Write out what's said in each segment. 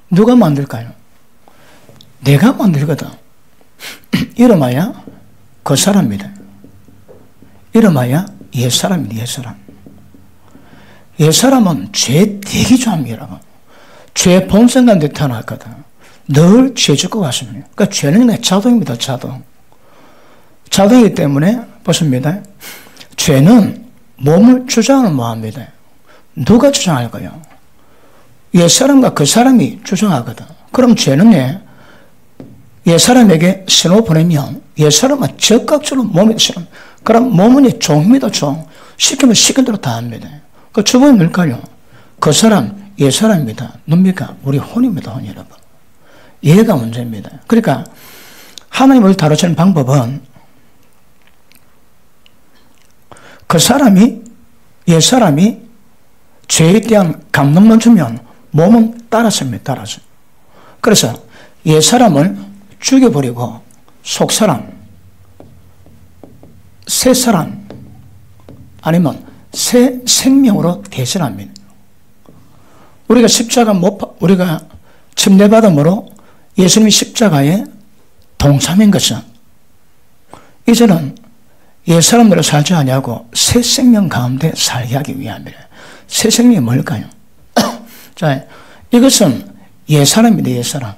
누가 만들까요? 내가 만들거든. 이름하여 그 사람입니다. 이름하여 옛사람입니다. 옛사람. 옛사람은 죄 되게 좋아합니다. 죄 본성 가운데 태어났거든. 늘 죄 짓고 왔습니다. 그러니까 죄는 그냥 자동입니다. 자동. 자동이기 때문에 보십니다. 죄는 몸을 주장을 뭐합니다. 누가 주장할까요? 옛사람과 그 사람이 주장하거든. 그럼 죄는 옛사람에게 신호 보내면 옛사람은 적극적으로 몸에 실험. 그럼 몸은 종입니다. 종. 시키면 시킨 대로 다 합니다. 그 주범이 뭘까요? 그 사람, 옛사람입니다. 뭡니까? 우리 혼입니다. 혼 여러분. 얘가 문제입니다. 그러니까 하나님을 다루시는 방법은 그 사람이, 옛사람이 죄에 대한 감동만 주면 몸은 따랐습니다. 따라서. 그래서 옛사람을 죽여버리고 속사람, 새사람, 아니면 새 생명으로 대신합니다. 우리가 십자가 우리가 침례받음으로 예수님이 십자가에 동참인 것은 이제는 옛사람대로 살지 아니하고 새 생명 가운데 살게 하기 위함이라. 새 생명이 뭘까요? 자, 이것은 옛사람입니다. 옛사람.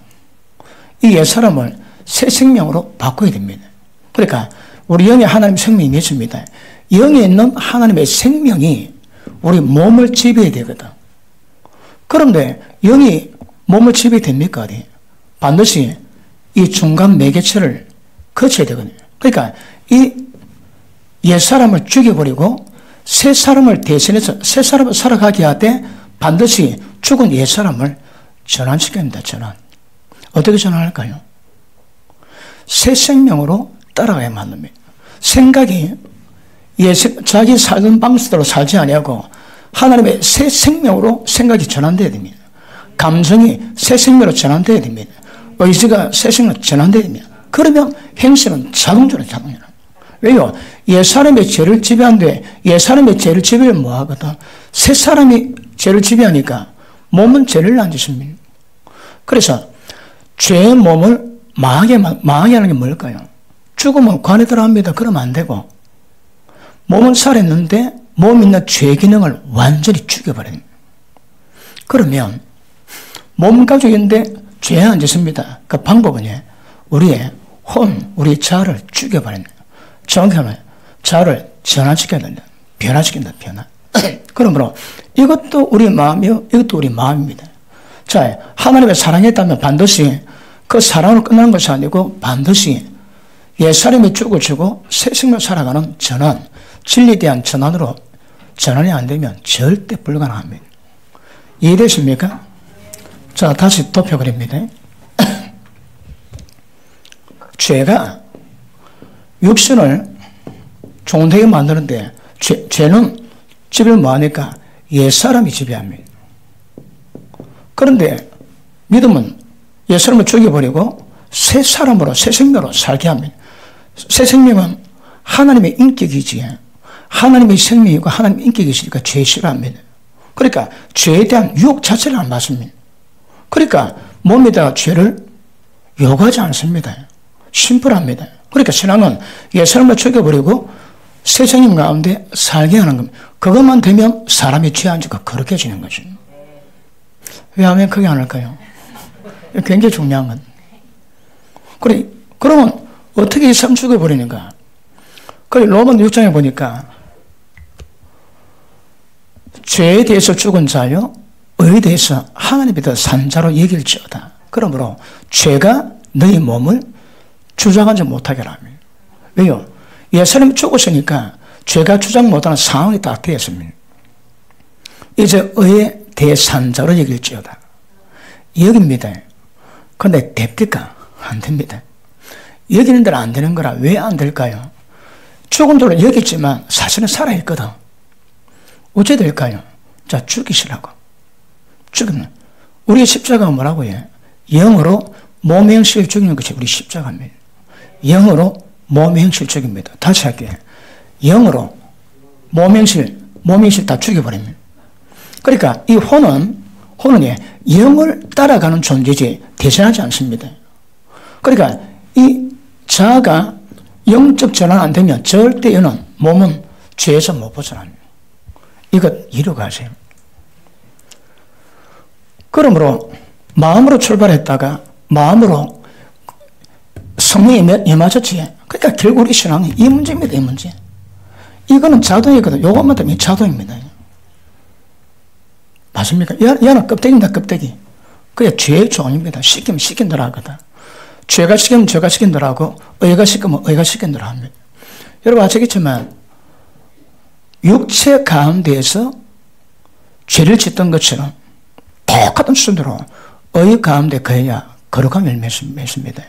이 옛사람을 새 생명으로 바꿔야 됩니다. 그러니까 우리 영에 하나님의 생명이 있습니다. 영에 있는 하나님의 생명이 우리 몸을 지배해야 되거든. 그런데 영이 몸을 지배해야 됩니까? 어디? 반드시 이 중간 매개체를 거쳐야 되거든요. 그러니까 이 옛사람을 죽여버리고 새 사람을 대신해서 새 사람을 살아가게 하되 반드시 죽은 옛사람을 전환시켜야 합니다. 전환. 어떻게 전환할까요? 새 생명으로 따라가야만 합니다. 생각이 자기 살던 방식대로 살지 아니하고 하나님의 새 생명으로 생각이 전환되어야 됩니다. 감정이 새 생명으로 전환되어야 됩니다. 의지가 새 생명으로 전환되어야 됩니다. 그러면 행실은 자동적으로 작용해요. 왜요? 옛사람의 죄를 지배하는데 옛사람의 죄를 지배를 뭐하거든? 새 사람이 죄를 지배하니까 몸은 죄를 안 짓습니다. 그래서 죄의 몸을 망하게 하는 게 뭘까요? 죽으면 관에 들어갑니다. 그러면 안 되고 몸은 살았는데 몸에 있는 죄 기능을 완전히 죽여버려요. 그러면 몸 가지고 있는데 죄 안 짓습니다. 그 방법은 우리의 우리의 자아를 죽여버립니다. 정확히 하면 자아를 전환시켜야 된다. 변화시킨다. 변화. 그러므로 이것도 우리 마음이요. 이것도 우리 마음입니다. 자, 하나님의 사랑했다면 반드시 그 사랑으로 끝나는 것이 아니고 반드시 옛사람이 죽어지고 새 생명 살아가는 전환, 진리에 대한 전환으로 전환이 안 되면 절대 불가능합니다. 이해되십니까? 자, 다시 덮여버립니다. 죄가 육신을 종되게 만드는데 죄는 지배를 뭐하니까 옛사람이 지배합니다. 그런데 믿음은 옛사람을 죽여버리고 새 사람으로 새 생명으로 살게 합니다. 새 생명은 하나님의 인격이지 하나님의 생명이고 하나님의 인격이시니까 죄 싫어합니다. 그러니까 죄에 대한 유혹 자체를 안 받습니다. 그러니까 몸에다가 죄를 요구하지 않습니다. 심플합니다. 그러니까 신앙은 옛사람을 죽여버리고 새 생명 가운데 살게 하는 겁니다. 그것만 되면 사람이 죄 안 짓고 거룩해지는 거죠. 왜 하면 그게 안 할까요? 굉장히 중요한 건. 그러면 어떻게 이 사람 죽여버리는가? 로마서 6장에 보니까 죄에 대해서 죽은 자요 의에 대해서 하나님에 대해서 산 자로 여길지어다. 그러므로 죄가 너희 몸을 주장하지 못하게 합니다. 왜요? 옛사람이 죽었으니까 죄가 주장 못하는 상황이 딱 되었습니다. 이제 의에 대해 산 자로 여길지어다. 여깁니다. 그런데 됩니까? 안 됩니다. 여기는 대로 안 되는 거라. 왜 안 될까요? 죽은 줄은 여겼지만 사실은 살아있거든. 어째 될까요? 자, 죽이시라고. 죽이면 우리의 십자가가 뭐라고 해? 영으로 몸의 형식을 죽이는 것이 우리 십자가입니다. 영으로 몸의 형식을 죽입니다. 다시 할게요. 영으로 몸의 형식 다 죽여버립니다. 그러니까 이 혼은 혼은 영을 따라가는 존재지 대신하지 않습니다. 그러니까 이 자아가 영적 전환 안 되면 절대 여는 몸은 죄에서 못 벗어납니다. 이것 이루가세요. 그러므로 마음으로 출발했다가 마음으로 성령이 임하셨지. 그러니까 결국 우리 신앙은 이 문제입니다. 이 문제. 이거는 자동이거든. 요것만 되면 자동입니다. 맞습니까? 얘는 껍데기입니다. 껍데기. 그게 죄의 종입니다. 시키면 시킨 대로 하거든. 죄가 시키면 죄가 시킨 대로 하고 의가 시키면 의가 시킨 대로 합니다. 여러분 아시겠지만 육체 가운데에서 죄를 짓던 것처럼 똑같은 수준으로 의 가운데 거해야 거룩함을 맺습니다.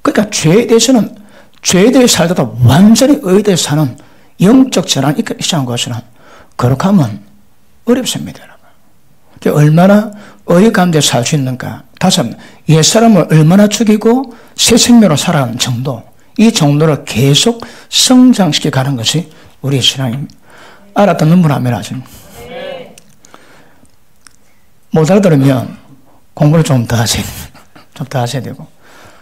그러니까 죄에 대해서는 죄에 대해 살다가 완전히 의에 대해 사는 영적 전환이 있지 않은 것은 거룩함은 어렵습니다. 여러분. 얼마나 의 가운데 살 수 있는가. 다섯, 옛사람을 얼마나 죽이고 새 생명으로 살아가는 정도, 이 정도를 계속 성장시켜 가는 것이 우리의 신앙입니다. 알아듣는 분 하면 하십니다. 못 알아들으면 공부를 좀 더 하셔야 돼요. 좀 더 하셔야 되고.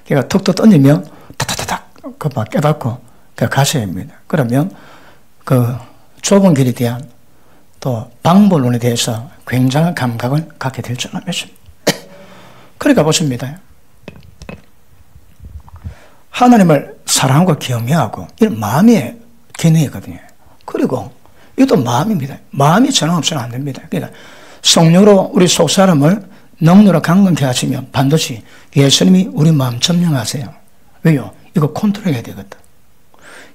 그러니까 툭툭 던지면 타타타닥 그막 깨닫고 가셔야 합니다. 그러면 그 좁은 길에 대한 또 방법론에 대해서 굉장한 감각을 갖게 될 줄 믿습니다. 그러니까 보십니다. 하나님을 사랑하고 경외하고 이런 마음의 기능이거든요. 그리고 이것도 마음입니다. 마음이 전환 없으면 안 됩니다. 그러니까 성령으로 우리 속 사람을 능력으로 강건케 하시면 반드시 예수님이 우리 마음 점령하세요. 왜요? 이거 컨트롤해야 되거든.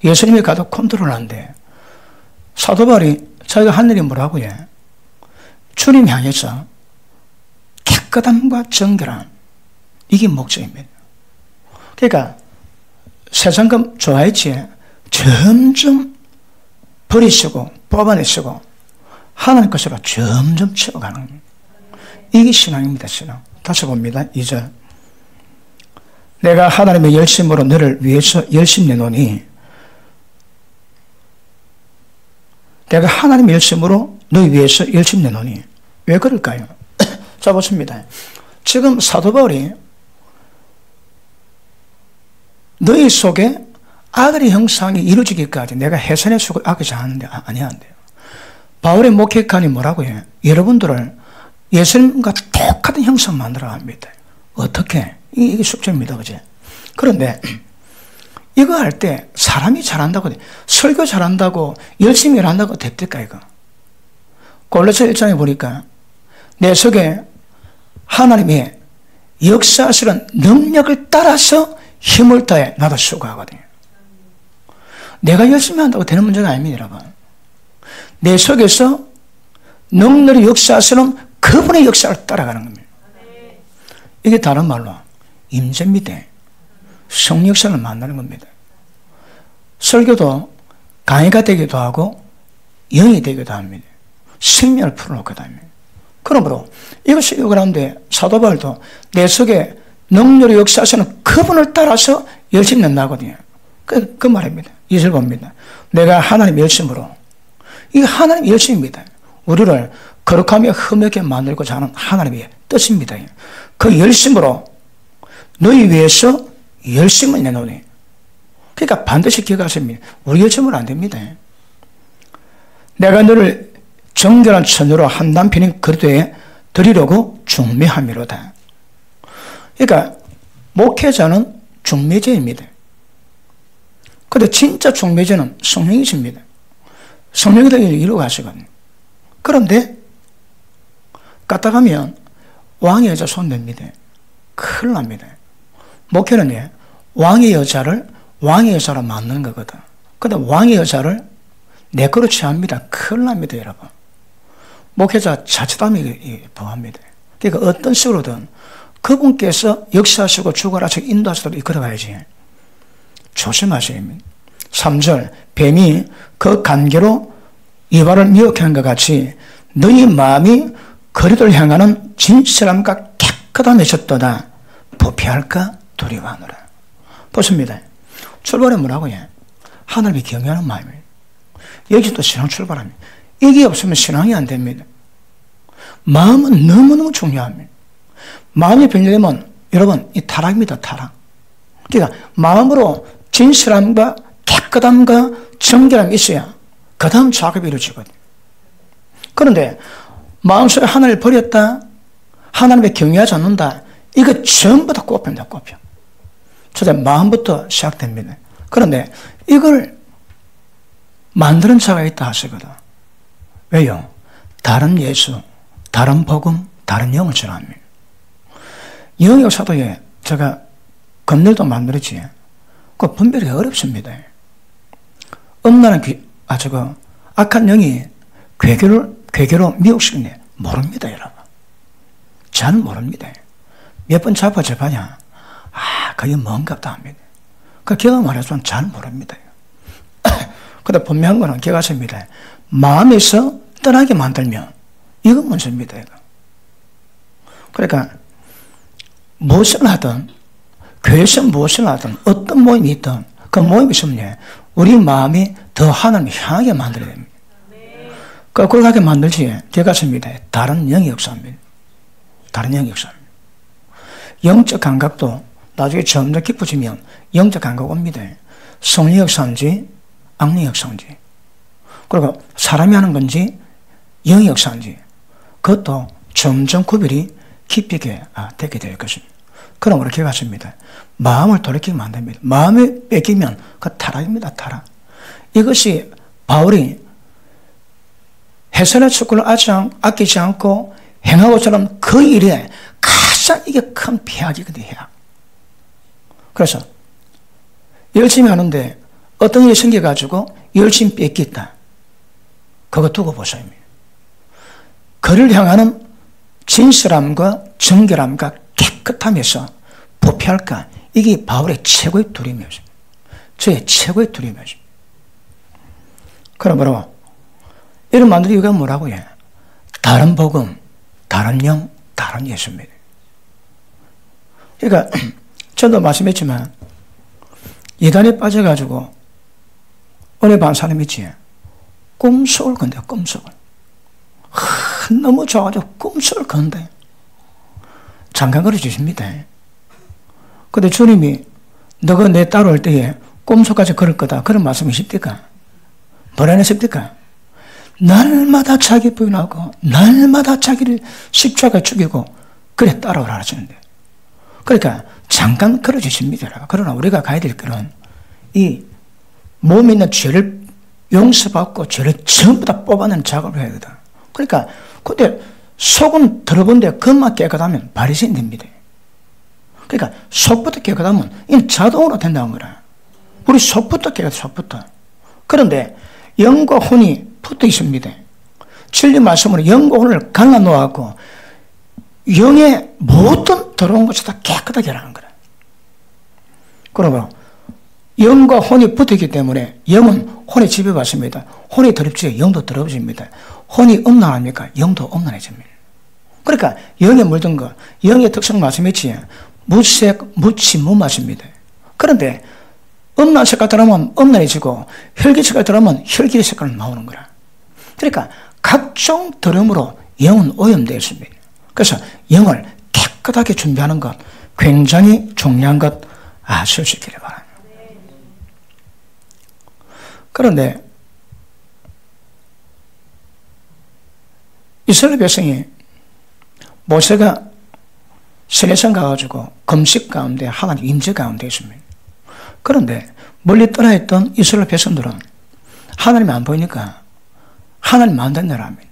예수님이 가도 컨트롤 안 돼. 사도 바울이 자기가 한 일이 뭐라고요? 주님 향해서 깨끗함과 정결함, 이게 목적입니다. 그러니까 세상금 좋아했지 점점 버리시고 뽑아내시고 하나님 것으로 점점 채워가는 겁니다. 이게 신앙입니다. 신앙. 다시 봅니다. 2절. 내가 하나님의 열심으로 너를 위해서 열심 내노니, 내가 하나님의 열심으로 너를 위해서 열심 내노니. 왜 그럴까요? 자 보십니다. 지금 사도 바울이 너희 속에 악의 형상이 이루어지기까지 내가 해산의 속을 악하지 않은데 아니야 안 돼요. 바울의 목회관이 뭐라고 해요? 여러분들을 예수님과 똑같은 형상 만들어 합니다. 어떻게? 이게 숙제입니다. 그죠? 그런데 이거 할 때 사람이 잘한다고, 설교 잘한다고, 열심히 일한다고 됩니까, 이거? 골로새 1장에 보니까 내 속에 하나님의 역사하시는 능력을 따라서 힘을 다해 나도 수고하거든요. 내가 열심히 한다고 되는 문제가 아닙니다, 여러분. 내 속에서 능력의 역사하시는 그분의 역사를 따라가는 겁니다. 이게 다른 말로 임재입니다. 성역사를 만나는 겁니다. 설교도 강의가 되기도 하고 영이 되기도 합니다. 생명을 풀어놓기도 합니다. 그러므로 이것이 그런데 사도 바울도 내 속에 능력의 역사하시는 그분을 따라서 열심히 나거든요. 그 말입니다. 2절 봅니다. 내가 하나님의 열심으로, 이게 하나님의 열심입니다. 우리를 거룩하며 흠하게 만들고자 하는 하나님의 뜻입니다. 그 열심으로 너희 위해서 열심을 내놓으니, 그러니까 반드시 기억하십니다. 우리 열심은 안 됩니다. 내가 너를 정결한 처녀로 한 남편인 그리스도에 드리려고 중매함이로다. 그러니까 목회자는 중매제입니다. 그런데 진짜 중매제는 성령이십니다. 성령이 되기를 이루어가시거든요. 그런데 까딱하면 왕의 여자 손댑니다. 큰일 납니다. 목회는 왕의 여자를 왕의 여자로 만드는 거거든. 그런데 왕의 여자를 내 거로 취합니다. 큰일 납니다, 여러분. 목회자 자칫함이 더합니다. 그러니까 어떤 식으로든 그분께서 역사하시고 주관하시고 인도하시도록 이끌어가야지. 조심하셔야 합니다. 3절, 뱀이 그 간계로 이발을 미혹한 것 같이 너희 마음이 그리스도를 향하는 진실함과 깨끗함에 졌도다 부패할까 두려워하노라. 보십니다. 출발이 뭐라고 해? 하나님이 경외하는 마음이에요. 여기서 또 신앙 출발합니다. 이게 없으면 신앙이 안 됩니다. 마음은 너무너무 중요합니다. 마음이 변질되면 여러분 이 타락입니다. 타락. 그러니까 마음으로 진실함과 깨끗함과 정결함이 있어야 그 다음 작업이 이루어지거든요. 그런데 마음속에 하나님을 버렸다, 하나님을 경외하지 않는다, 이거 전부 다 꼽힙니다. 꼽혀. 저자 마음부터 시작됩니다. 그런데 이걸 만드는 자가 있다 하시거든. 왜요? 다른 예수, 다른 복음, 다른 영을 전합니다. 영역 사도에 제가 검열도 만들었지. 그 분별이 어렵습니다. 음란한 악한 영이 괴교로 미혹시키네. 모릅니다, 여러분. 잘 모릅니다. 몇 번 잡아 접하냐? 그게 뭔갑다 합니다. 그 걔가 말해주면 잘 모릅니다. 근데 분명한 거는 걔가 씁니다. 마음에서 떠나게 만들면 이건 문제입니다. 이거. 그러니까 무엇을 하든 교회에서 무엇을 하든 어떤 모임이 있든 그 모임이 있으면 우리 마음이 더 하나님을 향하게 만들어야 됩니다. 거꾸로 가게 만들지 걔가 씁니다. 다른 영의 역사입니다. 다른 영의 역사입니다. 영적 감각도 나중에 점점 깊어지면 영적 감각 옵니다. 성령 역사인지 악령 역사인지, 그리고 사람이 하는 건지 영의 역사인지, 그것도 점점 구별이 깊게 되게 될 것입니다. 그럼 그렇게 갔습니다. 마음을 돌이키면 안 됩니다. 마음을 뺏기면 그 타락입니다. 타락. 이것이 바울이 해설의 축구를 아끼지 않고 행하고처럼 그 일에 가장 이게 큰 폐악이거든요. 그래서 열심히 하는데 어떤 일이 생겨가지고 열심히 뺏겼다. 그거 두고 보세요. 그를 향하는 진실함과 정결함과 깨끗함에서 부패할까? 이게 바울의 최고의 두려움이었습니다. 저의 최고의 두려움이었습니다. 그러므로 이런 만들 이유가 뭐라고 해? 다른 복음, 다른 영, 다른 예수입니다. 그러니까 저도 말씀했지만 이단에 빠져가지고 은혜 받은 사람이 있지. 꿈속을 건데 꿈속을. 너무 좋아가지고 꿈속을 건데 잠깐 걸어주십니다. 근데 주님이 너가 내 따라올 때에 꿈속까지 걸을 거다 그런 말씀이십니까? 불안했습니까? 날마다 자기 부인하고 날마다 자기를 십자가에 죽이고 그래 따라오라 하시는데, 그러니까 잠깐 걸어주십니다. 그러나 우리가 가야 될 것은 이 몸에 있는 죄를 용서받고 죄를 전부 다 뽑아내는 작업을 해야 되다. 그러니까 근데 속은 더러운데 겉만 깨끗하면 바리새인 됩니다. 그러니까 속부터 깨끗하면 이 자동으로 된다는 거라. 우리 속부터 깨끗해. 속부터. 그런데 영과 혼이 붙어 있습니다. 진리 말씀으로 영과 혼을 갈라놓아갖고 영의 모든 더러운 것을 다 깨끗하게 하라는 거라. 그러므로 영과 혼이 붙었기 때문에 영은 혼에 지배받습니다. 혼이 더럽지 영도 더러워집니다. 혼이 음란합니까? 영도 음란해집니다. 그러니까 영에 물든 거, 영의 특성 말씀했지. 무색, 무치, 무맛입니다. 그런데 음란 색깔 들어가면 음란해지고 혈기 색깔 들어가면 혈기 색깔 나오는 거라. 그러니까 각종 더러움으로 영은 오염되어 있습니다. 그래서 영을 깨끗하게 준비하는 것 굉장히 중요한 것 아실 수 있기를 바랍니다. 그런데 이스라엘 백성이 모세가 시내산 가가지고 금식 가운데 하나님 임재 가운데 있습니다. 그런데 멀리 떠나있던 이스라엘 백성들은 하나님이 안 보이니까 하나님 만든다라 합니다.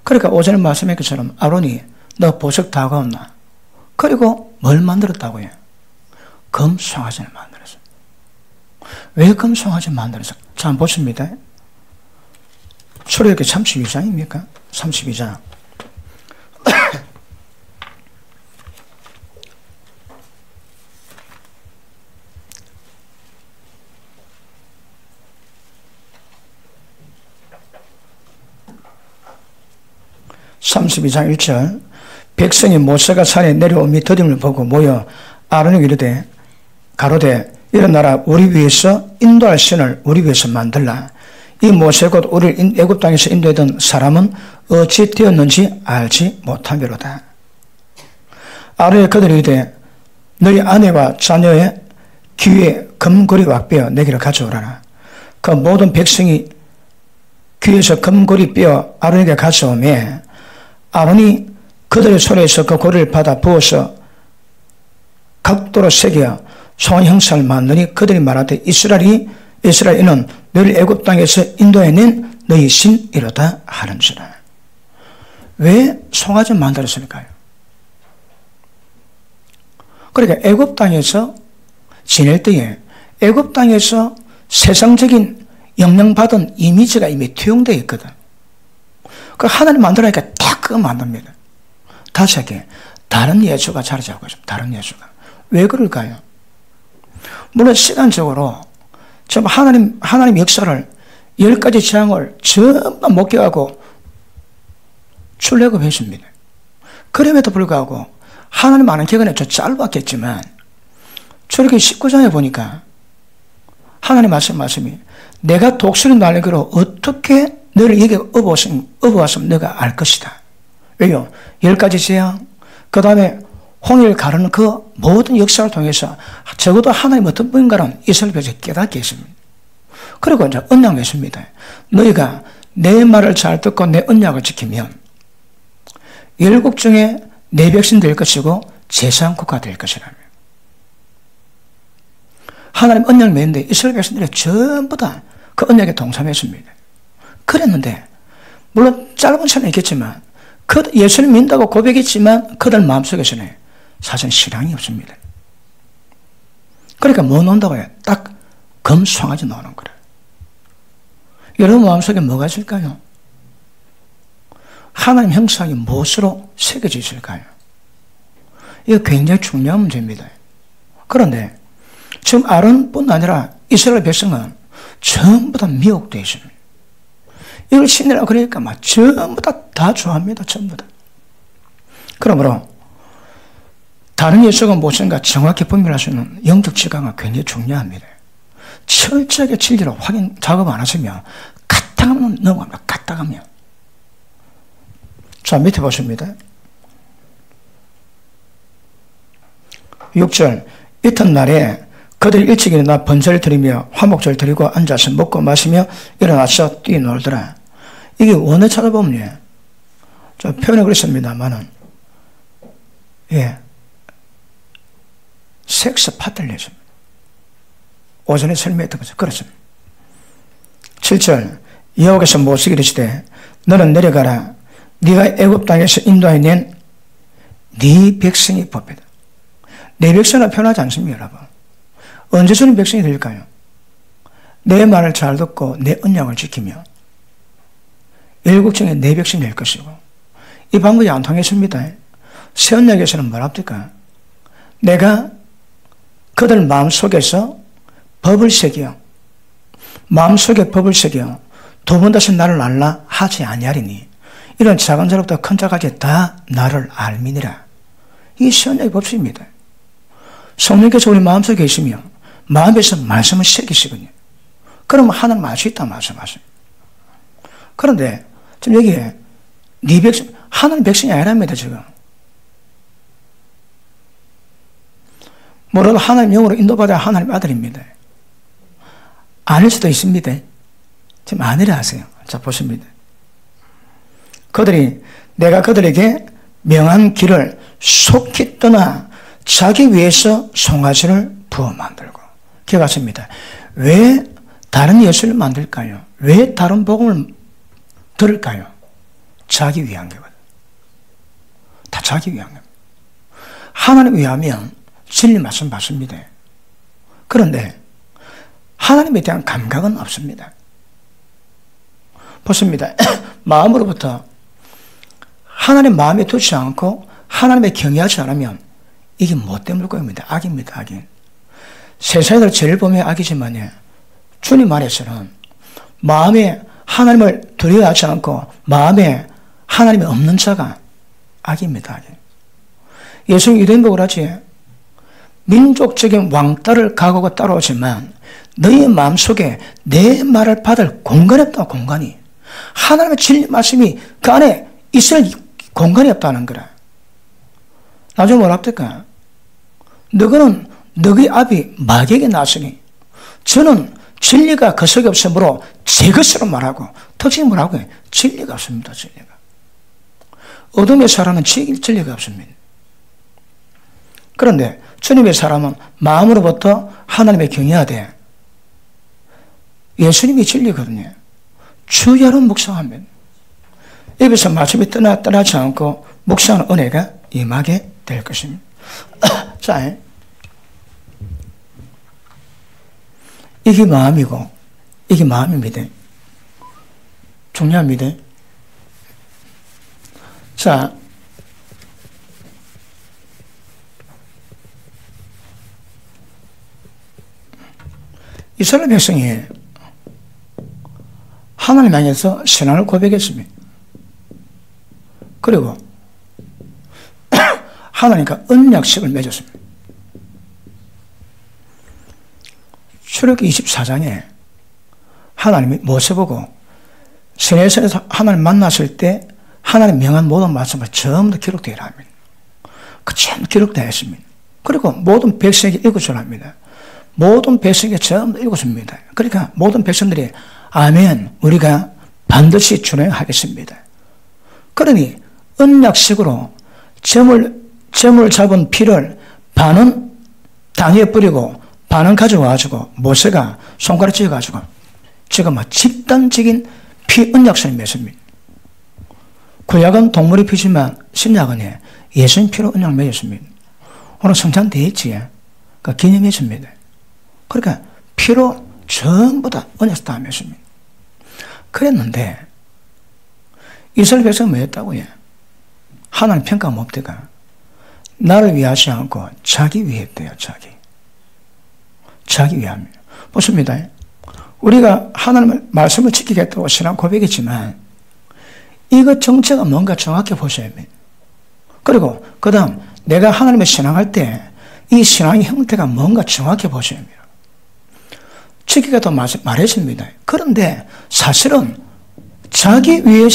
그러니까 오전에 말씀한 것처럼 아론이 너 보석 다가온나? 그리고 뭘 만들었다고 해요? 금송아지를 만들었어요. 왜 금송아지를 만들었어요? 자, 한번 보십니다. 출애굽기 32장입니까? 32장. (32장 1절) 백성이 모세가 산에 내려오미 더딤을 보고 모여 아론에게 이르되 가로되 일어나라 우리 위해서 인도할 신을 우리 위해서 만들라. 이 모세 곧 우리를 애굽 땅에서 인도하던 사람은 어찌 되었는지 알지 못하미로다. 아론에 그들이 이르되 너희 아내와 자녀의 귀에 금고리와 빼어 내게로 가져오라나. 그 모든 백성이 귀에서 금고리 빼어 아론에게 가져오매 아론이 그들의 손에서 그 고리를 받아 부어서 각도로 새겨 송 형상을 만드니 그들이 말하되 이스라엘이는 너희를 애굽 땅에서 인도해낸 너희 신이로다 하는지라. 왜 송아지 만들었을까요? 그러니까 애굽 땅에서 지낼 때에 애굽 땅에서 세상적인 영향받은 이미지가 이미 투영되어 있거든. 그 하나님 만들어니까 딱 그거 만듭니다. 다시 할게. 다른 예수가 자리 잡고 있습니다. 다른 예수가. 왜 그럴까요? 물론 시간적으로 좀 하나님 역사를 10가지 재앙을 전부 목격하고 출애굽했습니다. 그럼에도 불구하고 하나님 아는 기간에 좀 짧았겠지만 출애굽기 19장에 보니까 하나님 말씀이 내가 독수리 날개로 어떻게 너를 여기 업어왔으면 너가 알 것이다. 왜요? 10가지 재앙, 그 다음에 홍해를 가르는 그 모든 역사를 통해서 적어도 하나님 어떤 분인가는 이스라엘 백성이 깨닫게 했습니다. 그리고 이제 언약했습니다. 너희가 내 말을 잘 듣고 내 언약을 지키면 7 중에 내 백성 될 것이고 제사국가 될 것이라며. 하나님 언약을 맺는데 이스라엘 백성들이 전부 다 그 언약에 동참했습니다. 그랬는데 물론 짧은 시간이 있겠지만 예수를 믿는다고 고백했지만 그들 마음속에서는 사실 신앙이 없습니다. 그러니까 뭐 나온다고 해요? 딱 금송아지 나오는 거예요. 여러분 마음속에 뭐가 있을까요? 하나님 형상이 무엇으로 새겨져 있을까요? 이거 굉장히 중요한 문제입니다. 그런데 지금 아론뿐 아니라 이스라엘 백성은 전부 다 미혹되어 있습니다. 이걸 신이라고 그러니까 막 전부 다 좋아합니다. 전부 다. 그러므로 다른 예수가 무엇인가 정확히 분별할 수 있는 영적 지각은 굉장히 중요합니다. 철저하게 진리로 확인 작업 안 하시면 가다가면 넘어갑니다. 가다가면. 자, 밑에 보십니다. 6절 이튿날에 그들이 일찍 일어나 번제를 드리며 화목제를 드리고 앉아서 먹고 마시며 일어나서 뛰놀더라. 이게 원어 찾아보면요. 저 표현을 그랬습니다만은, 섹스 파티를 했습니다. 오전에 설명했던 것처럼 그렇습니다. 7절 여호와께서 모세에게 이르시되 너는 내려가라. 네가 애굽 땅에서 인도해낸 네 백성이 법이다. 내 백성을 표현하지 않습니다, 여러분. 언제쯤 백성이 될까요? 내 말을 잘 듣고 내 언약을 지키며 7 중에 내 백성이 될 것이고, 이 방법이 안 통했습니다. 새 언약에서는 뭐랍니까? 내가 그들 마음속에서 법을 새겨, 마음속에 법을 새겨 두 번 다시 나를 알라 하지 아니하리니 이런 작은 자로부터 큰 자까지 다 나를 알미니라. 이게 새 언약의 법칙입니다. 성령께서 우리 마음속에 있으며 마음에서 말씀을 새기시거든요. 그러면 하나님 알 수 있다 말씀하십니다. 그런데 지금 여기에 네 백성, 하나님 백성이 아니랍니다. 지금 뭐라도 하나님 영으로 인도받아야 하나님 아들입니다. 아닐 수도 있습니다. 지금 아니라 하세요. 자, 보십니다. 그들이 내가 그들에게 명한 길을 속히 떠나 자기 위해서 송아지를 부어 만들고. 기억하십니다. 왜 다른 예수를 만들까요? 왜 다른 복음을 들을까요? 자기 위한 거거든. 다 자기 위한 겁니다. 하나님 위하면 진리 말씀 받습니다. 그런데 하나님에 대한 감각은 없습니다. 보십니다. 마음으로부터 하나님 마음에 두지 않고 하나님의 경외하지 않으면 이게 못된 물건입니다. 악입니다. 악인. 세상에서 제일 보면 악이지만요, 주님 안에서는 마음에 하나님을 두려워하지 않고 마음에 하나님이 없는 자가 악입니다. 악인. 예수님 유대인복을 하지 민족적인 왕따를 각오하고 따라오지만 너희 마음속에 내 말을 받을 공간이 없다, 공간이. 하나님의 진리 말씀이 그 안에 있을 공간이 없다는 거라. 나중에 뭐라 합니까? 너희는 너희 앞이 마귀에게 나서니 저는 진리가 그 속에 없으므로 제 것으로 말하고, 특징이 뭐라고 해요? 진리가 없습니다. 진리가. 어둠의 사람은 진리가 없습니다. 그런데 주님의 사람은 마음으로부터 하나님의 경외해야 돼. 예수님이 진리거든요. 주야로 묵상하면 입에서 말씀이 떠나지 않고 묵상하는 은혜가 임하게 될 것입니다. 자, 이게 마음이고 이게 마음입니다. 중요합니다. 자, 이스라엘 백성이 하나님 향해서 신앙을 고백했습니다. 그리고 하나님과 언약식을 맺었습니다. 출애굽기 24장에 하나님이 모세 보고 시내산에서 하나님 만났을 때 하나님 명한 모든 말씀을 전부 다 기록되어야 합니다. 그 전부 기록되어 있습니다. 그리고 모든 백성에게 읽어주라 합니다. 모든 백성에게 전부 읽어줍니다. 그러니까 모든 백성들이 아멘, 우리가 반드시 준행하겠습니다. 그러니 언약식으로 점을 잡은 피를 반은 땅에 뿌리고 반은 가져와가지고 모세가 손가락 쥐어가지고 지금 집단적인 피 언약식을 맺습니다. 구약은 동물의 피지만 신약은 예수님 피로 언약을 맺었습니다. 오늘 성찬되어 있지. 그 기념했습니다. 그러니까 피로 전부 다 언약식 다 맺습니다. 그랬는데 이스라엘 백성은 뭐 했다고요? 하나님 평가 뭡니까? 나를 위하지 않고 자기 위했대요. 자기 위함이에요. 보십니다. 우리가 하나님의 말씀을 지키겠다고 신앙 고백했지만 이것 정체가 뭔가 정확히 보셔야 합니다. 그리고 그 다음 내가 하나님을 신앙할 때 이 신앙의 형태가 뭔가 정확히 보셔야 합니다. 지키겠다고 말했습니다. 그런데 사실은 자기 위에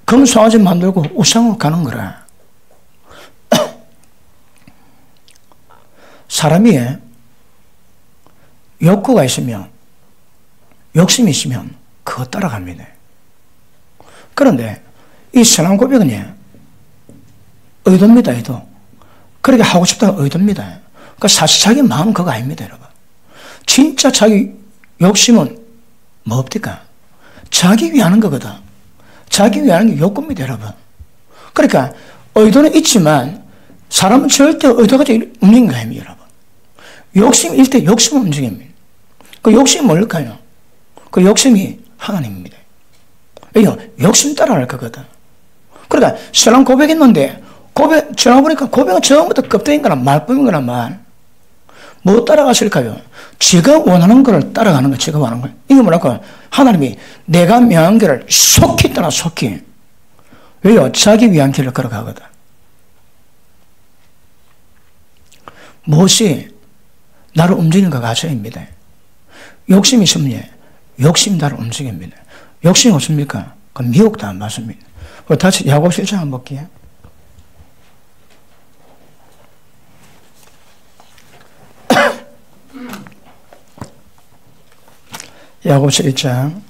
금송아지 만들고 우상으로 가는 거라. 사람이 욕구가 있으면, 욕심이 있으면 그거 따라갑니다. 그런데 이 신앙 고백은 의도입니다. 의도. 그렇게 하고 싶다는 의도입니다. 그러니까 사실 자기 마음은 그거 아닙니다. 여러분. 진짜 자기 욕심은 뭡니까? 자기 위하는 거거든. 자기 위하는 게 욕구입니다. 여러분. 그러니까 의도는 있지만 사람은 절대 의도가 움직이는 거 아닙니다. 여러분. 욕심이 일 때 욕심은 움직입니다. 그 욕심이 뭘까요? 그 욕심이 하나님입니다. 왜요? 욕심 따라갈 거거든. 그러니까 신앙 고백했는데 전화보니까 고백은 전부 다 껍데기인 거나 말뿐인 거나 말. 뭐 따라가실까요? 제가 원하는 걸 따라가는 거예요. 제가 원하는 걸. 이게 뭐랄까? 하나님이 내가 명한 길을 속히 따라 속히. 왜요? 자기 위한 길을 걸어가거든. 무엇이 나를 움직이는 가 가져입니다. 욕심이 있으면 욕심이 나를 움직입니다. 욕심이 없습니까? 그 미혹도 안 받습니다. 우리 다시 야고보 1장 한번 볼게요. 야고보서 1장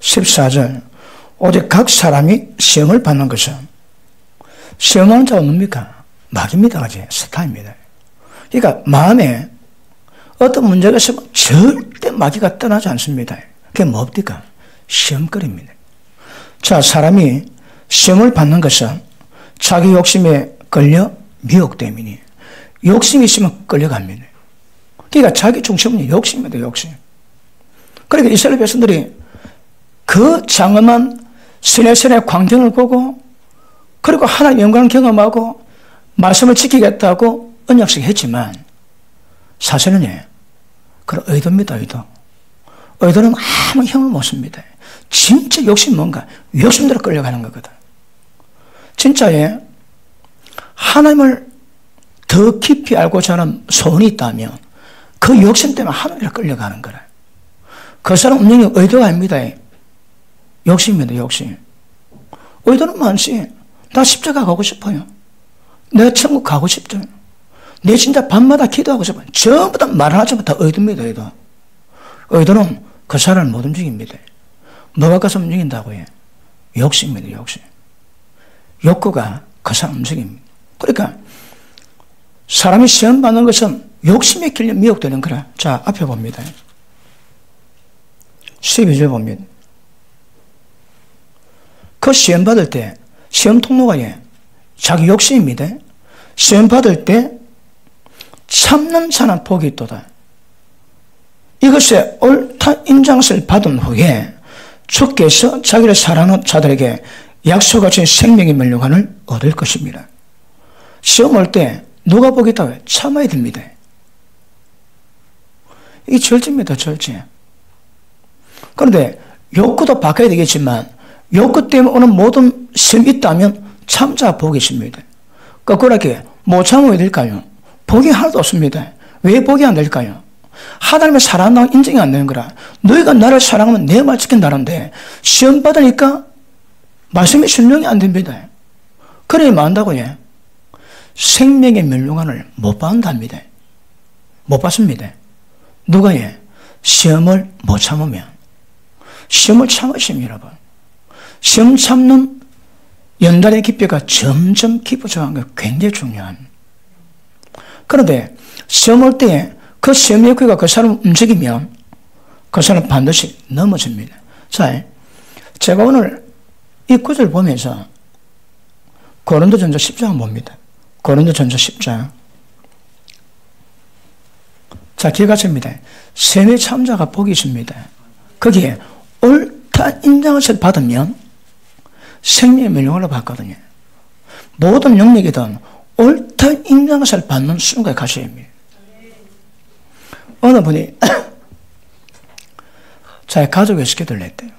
14절 오직 각 사람이 시험을 받는 것은 시험하는 자가 뭡니까? 마귀입니다. 그지? 사탄입니다. 그러니까 마음에 어떤 문제가 있으면 절대 마귀가 떠나지 않습니다. 그게 뭡니까? 시험거리입니다. 자, 사람이 시험을 받는 것은 자기 욕심에 걸려 미혹됨이니 욕심이 있으면 끌려갑니다. 그러니까 자기 중심은 욕심입니다. 욕심. 그러니까 이스라엘 백성들이 그 장엄한 시내산의 광경을 보고 그리고 하나님의 영광을 경험하고 말씀을 지키겠다고 언약식 했지만 사실은 그런 의도입니다. 의도. 의도는 아무 힘을 못 씁니다. 진짜 욕심 뭔가? 욕심대로 끌려가는 거거든. 진짜에 하나님을 더 깊이 알고자 하는 소원이 있다면 그 욕심 때문에 하나님을 끌려가는 거라. 그 사람 운명이 의도가 아닙니다. 욕심입니다, 욕심. 의도는 많지. 나 십자가 가고 싶어요. 내가 천국 가고 싶죠. 내 진짜 밤마다 기도하고 싶어요. 전부 다 말하지 못한 의도입니다, 의도. 의도는 그 사람을 못 움직입니다. 뭐가 가서 움직인다고 해? 욕심입니다, 욕심. 욕구가 그 사람 움직입니다. 그러니까 사람이 시험 받는 것은 욕심에 길려 미혹되는 거라. 자, 앞에 봅니다. 12절 봅니다. 그 시험 받을 때, 시험 통로가 자기 욕심입니다. 시험 받을 때 참는 자는 복이 있도다. 이것에 옳다 인정을 받은 후에 주께서 자기를 사랑하는 자들에게 약속하신 생명의 멸류관을 얻을 것입니다. 시험 올 때 누가 복이 있다고 참아야 됩니다. 이게 절제입니다, 절제. 그런데 욕구도 바꿔야 되겠지만 욕구 때문에 오는 모든 시험이 있다면 참자 복이 있습니다. 거꾸로 이렇게 못 참아야 될까요? 복이 하나도 없습니다. 왜 복이 안 될까요? 하나님을 사랑한다고 인정이 안 되는 거라. 너희가 나를 사랑하면 내 말 지킨다는데 시험 받으니까 말씀이 순종이 안 됩니다. 그래 뭐 한다고 해? 생명의 멸류관을 못 받는답니다. 못 받습니다. 누가 해? 시험을 못 참으면. 시험을 참으시면 여러분. 시험 참는 연단의 깊이가 점점 깊어져가는 게 굉장히 중요합니다. 그런데 시험 올 때 그 시험의 욕구가 그 사람을 움직이면 그 사람은 반드시 넘어집니다. 자, 제가 오늘 이 구절 보면서 고린도전서 10장 봅니다. 고린도전서 10장. 자, 기가십니다. 세뇌 참자가 복이 있습니다. 거기에 옳다 인정을 받으면 생명의 멸류관을 받거든요. 모든 영역이든 옳다 인정을 받는 순간에 가셔야 합니다. 어느 분이 자기 가족에서 기도를 했대요.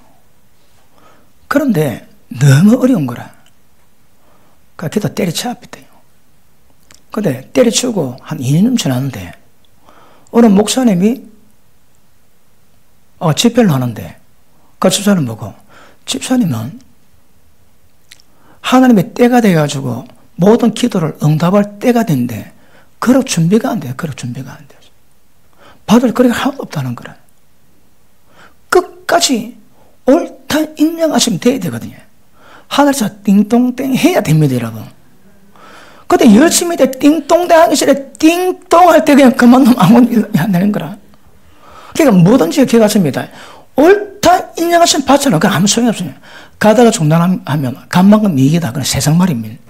그런데 너무 어려운 거라. 그 기도 때려치웠대요. 근데 때려치우고 한 2년쯤 지났는데 어느 목사님이 집회를 하는데 그 집사님 보고 집사님은 하나님의 때가 돼가지고 모든 기도를 응답할 때가 된데 그럴 준비가 안 돼요. 그럴 준비가 안 돼요. 받을 거리가 하나도 없다는 거라. 끝까지 옳다 인정하시면 돼야 되거든요. 하늘에서 띵동땡 해야 됩니다, 여러분. 근데 열심히 돼 띵동땡 하기 싫어. 띵동 할 때 그냥 그만두면 아무것도 안 되는 거라. 그러니까 뭐든지 기억하십니다. 옳다 인정하시면 받잖아. 그건 아무 소용이 없어요. 가다가 중단하면 간만큼 이기다. 그건 세상 말입니다.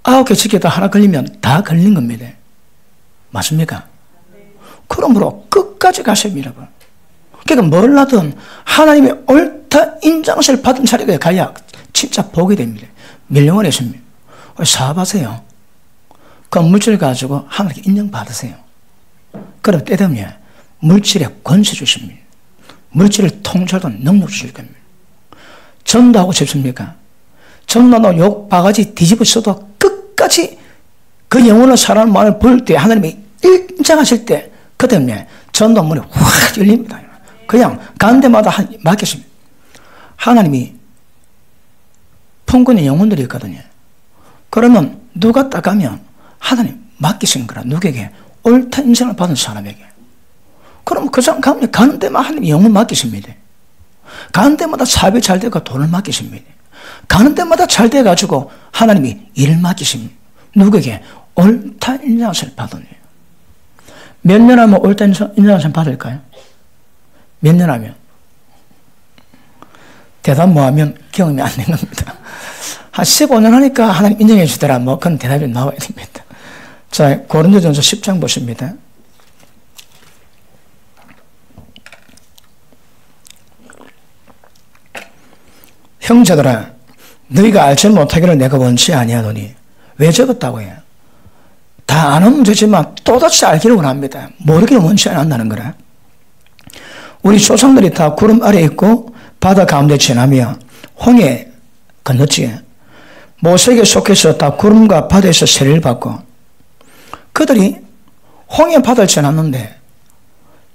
9개 지켜도 하나 걸리면 다 걸린 겁니다. 맞습니까? 그러므로 끝까지 가셔야 여러분. 그러니까 뭘 하든 하나님의 옳다 인정을 받은 자리에 가야 진짜 복이 됩니다. 멸류관이 있습니다. 사업하세요. 그 물질 가지고 하나님께 인정받으세요. 그럼 때 되면 물질에 권세 주십니다. 물질을 통제하는 능력 주실 겁니다. 전도하고 싶습니까? 전도하고 욕 바가지 뒤집어 써도 끝까지 그 영혼을 사랑하는 마음을 보일 때 하나님이 인정하실 때 그 때문에 전도 문이 확 열립니다. 그냥 가는 데마다 맡겼습니다. 하나님이 풍군의 영혼들이 있거든요. 그러면 누가 딱 가면 하나님 맡기신 거라. 누구에게? 옳다 인정을 받은 사람에게. 그럼 그 사람 가면 가는 데마다 하나님이 영혼 맡기십니다. 가는 데마다 사업이 잘 되고 돈을 맡기십니다. 가는 데마다 잘 돼가지고 하나님이 일을 맡기십니다. 누구에게? 옳다 인정을 받으니. 몇 년 하면 옳다 인정을 받을까요? 몇 년 하면? 대답 뭐 하면 경험이 안 된 겁니다. 한 15년 하니까 하나님 인정해 주더라. 뭐 그런 대답이 나와야 됩니다. 자, 고린도전서 10장 보십니다. 형제들아, 너희가 알지 못하기를 내가 원치 아니하노니. 왜 적었다고 해요? 다 아는 문제지만 또다시 알기를 원합니다. 모르기를 원치 않는다는 거라. 우리 조상들이 다 구름 아래 있고 바다 가운데 지나며 홍해 건넜지. 모세에게 속해서 다 구름과 바다에서 세례를 받고 그들이 홍해 바다를 지났는데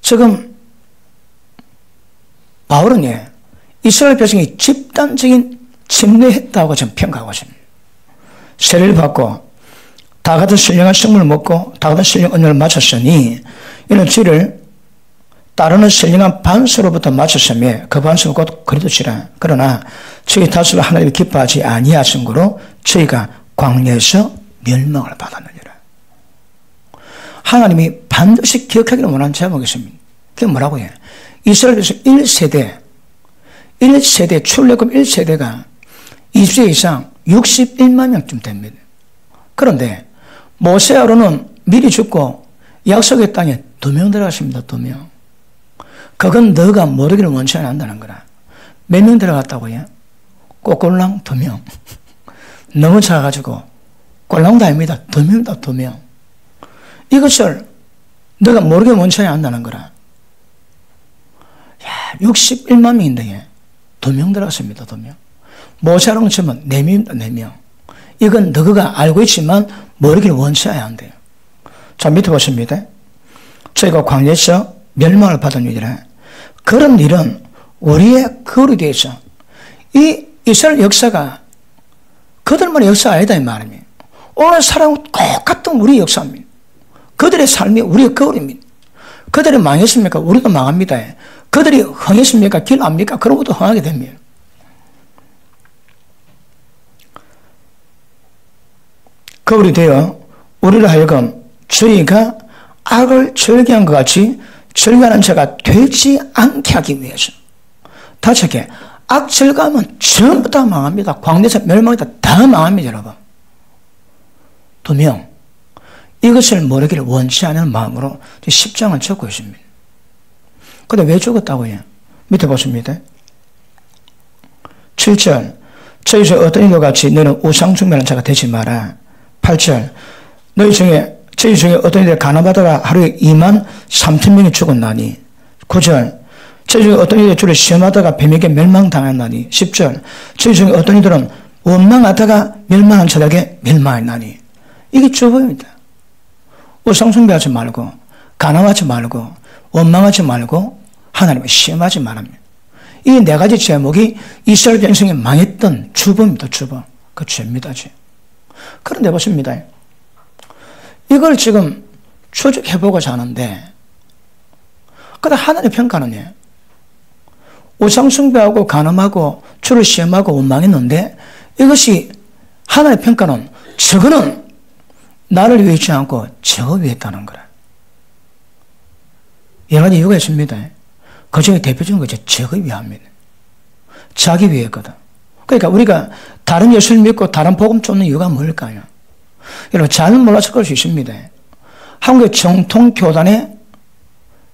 지금 바울은 이스라엘 백성이 집단적인 침례했다고 지금 평가하고 있습니다. 세례를 받고 다 같은 신령한 성물을 먹고 다 같은 신령 언약을 마쳤으니 이는 지를 따르는 신령한 반수로부터 마쳤으며 그 반수는 곧 그리스도시라. 그러나 저희 다수를 하나님이 기뻐하지 아니하신 거로 저희가 광야에서 멸망을 받았느니라. 하나님이 반드시 기억하기를 원하는 제목이 있습니다. 그게 뭐라고 해요? 이스라엘에서 1세대 출애굽 1세대가 20세 이상 61만 명쯤 됩니다. 그런데 모세 아론은 미리 죽고 약속의 땅에 2명 들어갔습니다. 2명. 그건 너가 모르기를 원치 않는다는 거라. 몇 명 들어갔다고요? 꼬꼴랑 2명. 너무 작아가지고 꼴랑도 아닙니다. 2명이다. 2명. 이것을 너가 모르기를 원치 않는다는 거라. 야, 61만 명인데 2명 들어갔습니다. 2명. 모세 아론 치면 4명입니다. 4명. 이건 너가 알고 있지만 모르기를 원치해야 한대요. 자, 밑에 보십니다. 저희가 광야에서 멸망을 받은 일이라. 그런 일은 우리의 거울이 되어서 이 이스라엘 역사가 그들만의 역사가 아니다 이 말입니다. 오늘 사람은 똑같은 우리의 역사입니다. 그들의 삶이 우리의 거울입니다. 그들이 망했습니까? 우리도 망합니다. 그들이 흥했습니까? 길 압니까? 그런 것도 흥하게 됩니다. 거울이 되어 우리를 하여금 저희가 악을 절개한 것 같이 절개하는 자가 되지 않게 하기 위해서. 다시 할게. 악 절개하면 전부 다 망합니다. 광야에서 멸망이다. 다 망합니다. 여러분. 2명. 이것을 모르기를 원치 않는 마음으로 10장을 적고 있습니다. 근데 왜 죽었다고 해요? 밑에 보십니다. 7절. 저희 중에 어떤 이와 같이 너는 우상 숭배하는 자가 되지 마라. 8절. 저희 중에 어떤 이들 가나바다가 하루에 2만 3천 명이 죽었나니. 9절. 저희 중에 어떤 이들 주를 시험하다가 뱀에게 멸망당했나니. 10절. 저희 중에 어떤 이들은 원망하다가 멸망한 자에게 멸망했나니. 이게 주보입니다. 우상 숭배하지 말고 가나하지 말고 원망하지 말고 하나님을 시험하지 말합니다. 이 4가지 제목이 이스라엘 백성이 망했던 주보입니다. 주보. 그 죄입니다. 죄. 그런데 보십니다. 이걸 지금 추적해보고자 하는데 근데 하나님의 평가는 우상숭배하고 간음하고 주를 시험하고 원망했는데 이것이 하나님의 평가는 저거는 나를 위하지 않고 저거 위해 있다는 거라. 여러 가지 이유가 있습니다. 그 중에 대표적인 것이 저거 위함입니다. 자기 위해거든. 그러니까 우리가 다른 예수를 믿고 다른 복음 쫓는 이유가 뭘까요? 여러분 잘 몰라서 그럴 수 있습니다. 한국의 정통교단에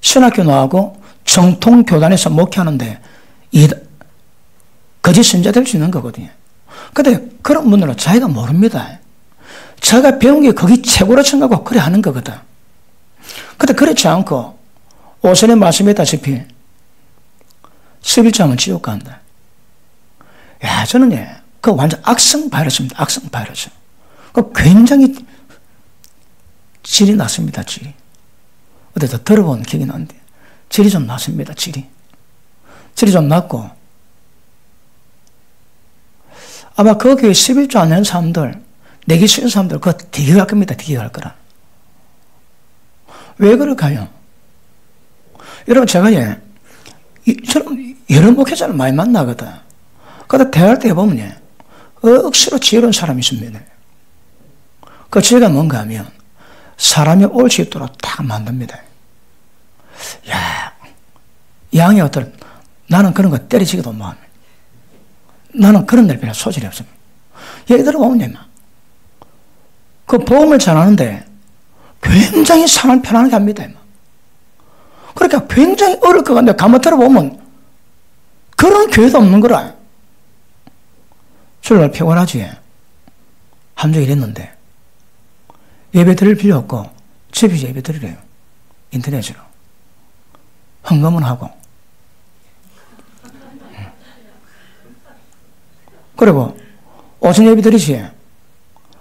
신학교 나오고 정통교단에서 목회하는데 거짓 선자 될 수 있는 거거든요. 그런데 그런 분들은 자기가 모릅니다. 자기가 배운 게 거기 최고로 생각하고 그래 하는 거거든. 그런데 그렇지 않고 오선에 말씀했다시피 11장은 지옥 간다. 야, 저는 그 완전 악성 바이러스입니다. 악성 바이러스. 그 굉장히 질이 낮습니다. 질이. 어디서 들어본 기억이 나는데 질이 좀 낮습니다. 질이 좀 낮고 아마 그 교회 11조 안 내는 사람들 내기 싫은 사람들 그거 되게 갈 겁니다. 되게 갈 거라. 왜 그럴까요? 여러분 제가 저는 여러 목회자를 많이 만나거든. 그런데 대화할 때 해보면 억지로 지혜로운 사람이 있습니다. 그 지혜가 뭔가 하면 사람이 올 수 있도록 딱 만듭니다. 야, 양이 어떨 나는 그런 거 때리지기도 못합니다. 나는 그런 날 별로 소질이 없습니다. 예를 들어보면 그 보험을 전하는데 굉장히 상을 편안하게 합니다. 그러니까 굉장히 어려울 것 같은데 가만 들어보면 그런 교회도 없는 거라. 주일날 피곤하지. 한 주 일했는데 예배 드릴 필요 없고 집에서 예배 드리래요. 인터넷으로. 헌금은 하고 그리고 오전 예배 드리지.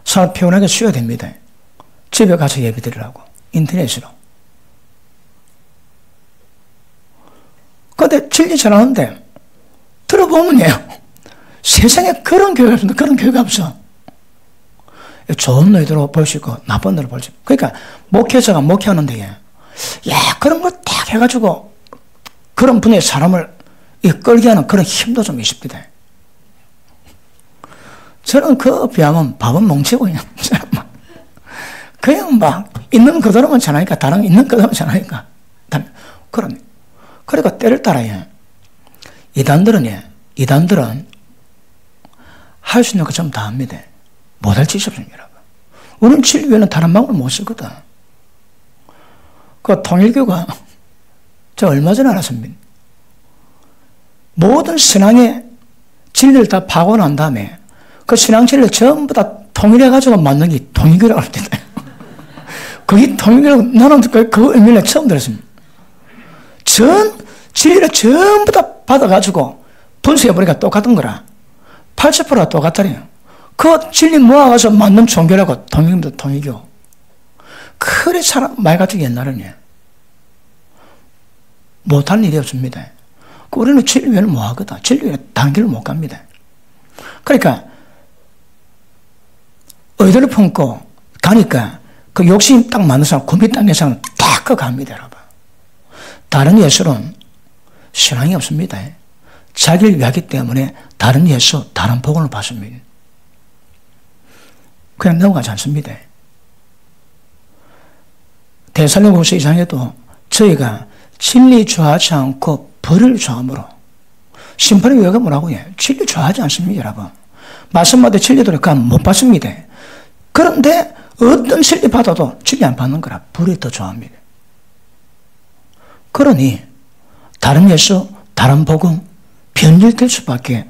사람 피곤하게 쉬어야 됩니다. 집에 가서 예배 드리라고. 인터넷으로. 근데 진리 전하는데 들어보면요. 세상에 그런 교회가 없습니다. 그런 교회가 없어. 좋은 너희들로 볼 수 있고 나쁜 너희들로 볼 수 있고. 그러니까 목회자가 목회하는데 야 그런 걸 딱 해가지고 그런 분의 사람을 이끌게 하는 그런 힘도 좀 있습니다. 저는 그 비하면 밥은 멍치고 그냥 막 있는 그대로만 전하니까 다른 있는 그대로만 전하니까 그런 그러니까 때를 따라요. 이단들은 할 수 있는 거 좀 다 합니다. 못할 짓이 없습니다. 여러분. 우리는 진리에는 다른 방법을 못 쓰거든. 그 통일교가 저 얼마 전에 알았습니다. 모든 신앙의 진리를 다 파고 난 다음에 그 신앙 진리를 전부 다 통일해가지고 만든 게 통일교라고 할 때다. 그게 통일교라고 나는 그 의미를 처음 들었습니다. 진리를 전부 다 받아가지고 분석해보니까 똑같은 거라. 80%가 똑같다래요. 그 진리 모아가서 만든 종교라고 통일교입니다. 통일교. 그래 사람 말 같은 게 옛날에는 못할 일이 없습니다. 우리는 진리에는 뭐하거든. 진리에 단계를 못 갑니다. 그러니까 의도를 품고 가니까 그 욕심 딱 맞는 사람, 구미 땅의 사람은 딱 그 갑니다. 여러분. 다른 예술은 신앙이 없습니다. 자기를 위하기 때문에 다른 예수, 다른 복음을 받습니다. 그냥 넘어가지 않습니다. 데살로니가후서 2장에도 저희가 진리 좋아하지 않고 벌을 좋아함으로 심판의 이유가 뭐라고 해요? 진리 좋아하지 않습니다. 여러분. 말씀마다 진리도 못 받습니다. 그런데 어떤 진리 받아도 진리 안 받는 거라 벌이 더 좋아합니다. 그러니 다른 예수, 다른 복음 변질될 수밖에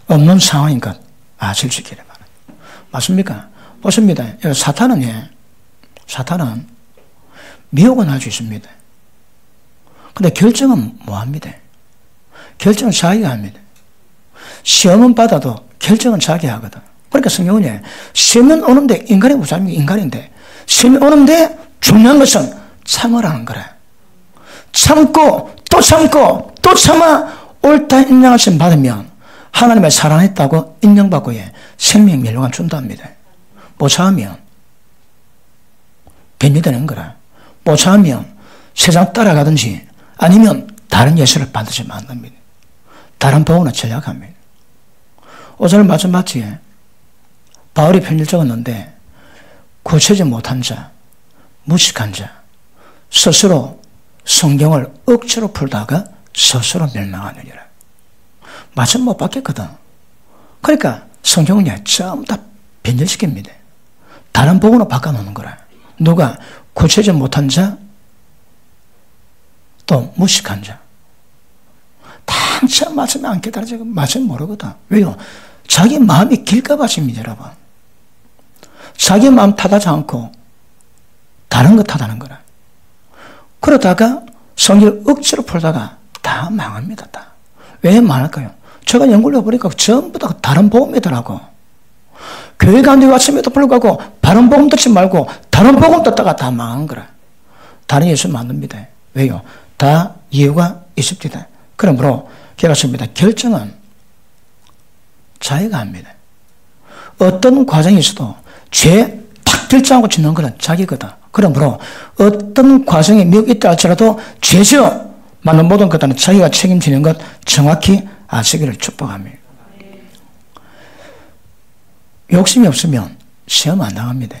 없는 상황인 것 아실 수 있기를 바랍니다. 맞습니까? 보십니다. 사탄은 미혹은 할 수 있습니다. 근데 결정은 뭐 합니다? 결정은 자기가 합니다. 시험은 받아도 결정은 자기가 하거든. 그러니까 성경은 시험은 오는데 인간이 무사합니다. 인간인데 시험이 오는데 중요한 것은 참으라는 거라. 참고 또 참고 또 참아 옳다 인정하심 받으면 하나님의 사랑했다고 인정받고 생명 멸류관 준답니다. 못 참으면 변이되는 거라. 못 참으면 세상 따라가든지 아니면 다른 예수를 반드시 만납니다. 다른 복음으로 전략합니다. 오늘 말씀 맞지? 바울이 편지를 적었는데 구체지 못한 자, 무식한 자, 스스로 성경을 억지로 풀다가 스스로 멸망하느니라. 말씀 못 받겠거든. 그러니까 성경은 전부 다 변절시킵니다. 다른 복음으로 바꿔놓는 거라. 누가 구체지 못한 자, 또 무식한 자. 당장 말씀이 안 깨달아지고 말씀 모르거든. 왜요? 자기 마음이 길까봐십니다, 여러분. 자기 마음 탓하지 않고 다른 거 탓하는 거라. 그러다가 성경을 억지로 풀다가 다 망합니다. 다. 왜 망할까요? 제가 연구를 해보니까 전부 다 다른 복음이더라고. 교회 가운데 왔음에도 불구하고 바른 복음 듣지 말고 다른 복음 듣다가 다 망한 거라. 다른 예수 만듭니다. 왜요? 다 이유가 있습니다. 그러므로 결혼습니다. 결정은 자기가 합니다. 어떤 과정이 있어도 죄 탁 결정하고 짓는 것은 자기거든. 그러므로 어떤 과정이 미혹 있다 할지라도 죄죠 맞는 모든 것들은 자기가 책임지는 것 정확히 아시기를 축복합니다. 욕심이 없으면 시험 안 나갑니다.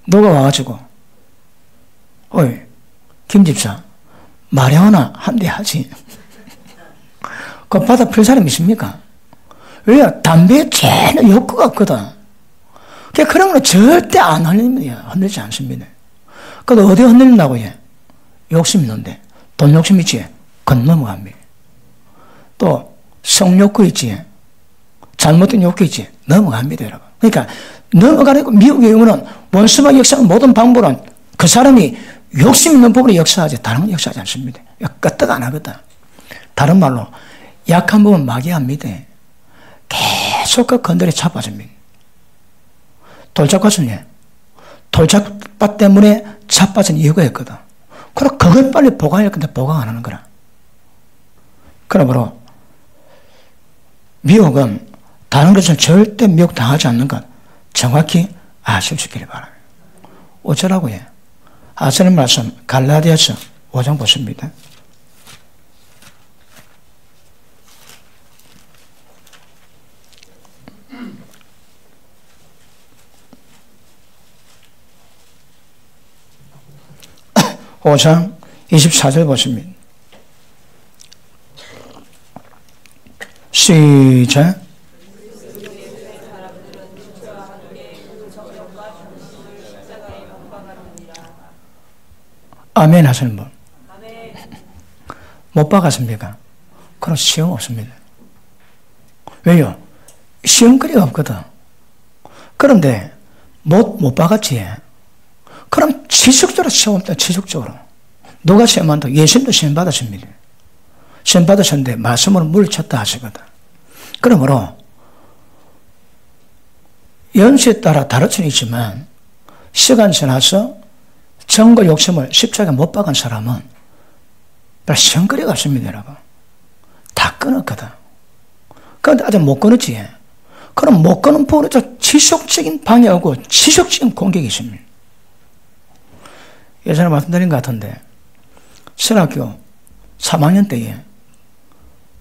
누가 와가지고 어이 김집사 마려우나 한 대 하지. 그거 받아 풀 사람 있습니까? 왜요? 담배에 제일 욕구가 없거든. 그런 건 절대 안 흔들립니다. 흔들지 않습니다. 그래도 어디 흔들린다고 해? 욕심 있는데. 돈 욕심 있지? 그건 넘어갑니다. 또 성욕구 있지? 잘못된 욕구 있지? 넘어갑니다, 여러분. 그러니까 넘어가는 미혹의 경우는 원수만 역사하는 모든 방법은 그 사람이 욕심 있는 부분에 역사하지 다른 건 역사하지 않습니다. 끄떡 안 하거든. 다른 말로 약한 부분 마귀합니다. 계속 그 건들이 자빠집니다. 돌짝밭은요, 돌짝밭 때문에 자빠진 이유가 있거든. 그럼 그걸 빨리 보강해야 할 건데 보강 안 하는 거라. 그러므로 미혹은 다른 것은 절대 미혹당하지 않는 것 정확히 아시길 바랍니다. 어쩌라고요? 하시는 말씀 갈라디아서 5장 보십니다. 오장 24절 보십니다. 시작. 아멘 하시는 분. 못 박았습니까? 그럼 시험 없습니다. 왜요? 시험거리가 없거든. 그런데 못 박았지. 그럼 지속적으로 시험 없다. 지속적으로. 누가 시험한다? 예수님도 시험 받으십니다. 시험 받으셨는데 말씀으로 물리쳤다 하시거든. 그러므로 연수에 따라 다를 수는 있지만 시간 지나서 정거 욕심을 십자가에 못 박은 사람은 별 시험거리가 없습니다, 여러분. 다 끊었거든. 그런데 아직 못 끊었지. 그럼 못 끊은 부분에서 지속적인 방해하고 지속적인 공격이 있습니다. 예전에 말씀드린 것 같은데 신학교 3학년 때에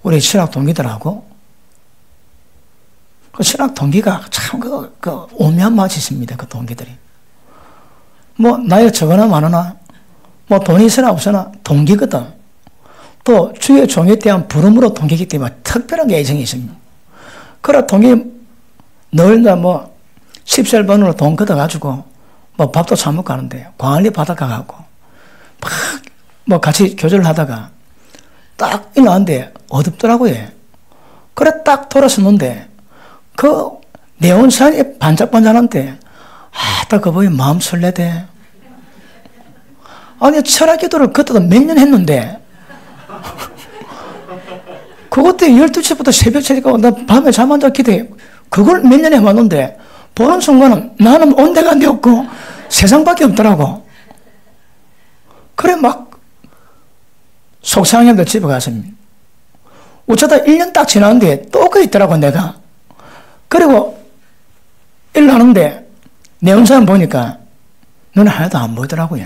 우리 신학 동기들하고 그 신학 동기가 참 그 오묘한 맛이 있습니다. 그 동기들이. 뭐 나이가 적으나 많으나 뭐 돈이 있으나 없으나 동기거든. 또 주의 종에 대한 부름으로 동기이기 때문에 특별한 애정이 있습니다. 그래 동기 늘 뭐 17번으로 돈 걷어가지고 뭐 밥도 사 먹고 하는데 광안리 바닷가 가고 막 뭐 같이 교제를 하다가 딱 일어났는데 어둡더라고요. 그래 딱 돌아섰는데 그 네온산이 반짝반짝한데 딱 그 보니 마음 설레대. 아니 철학 기도를 그때도 몇 년 했는데 그것도 12시부터 새벽 3시까지 나 밤에 잠 안 자 기도해. 그걸 몇 년 해왔는데 보는 순간은 나는 온데가 되었고 세상밖에 없더라고. 그래 막 속상해서 집에 갔습니다. 어쩌다 1년 딱 지났는데 또 그 있더라고 내가. 그리고 일어나는데 내 운산 보니까 눈에 하나도 안 보이더라고요.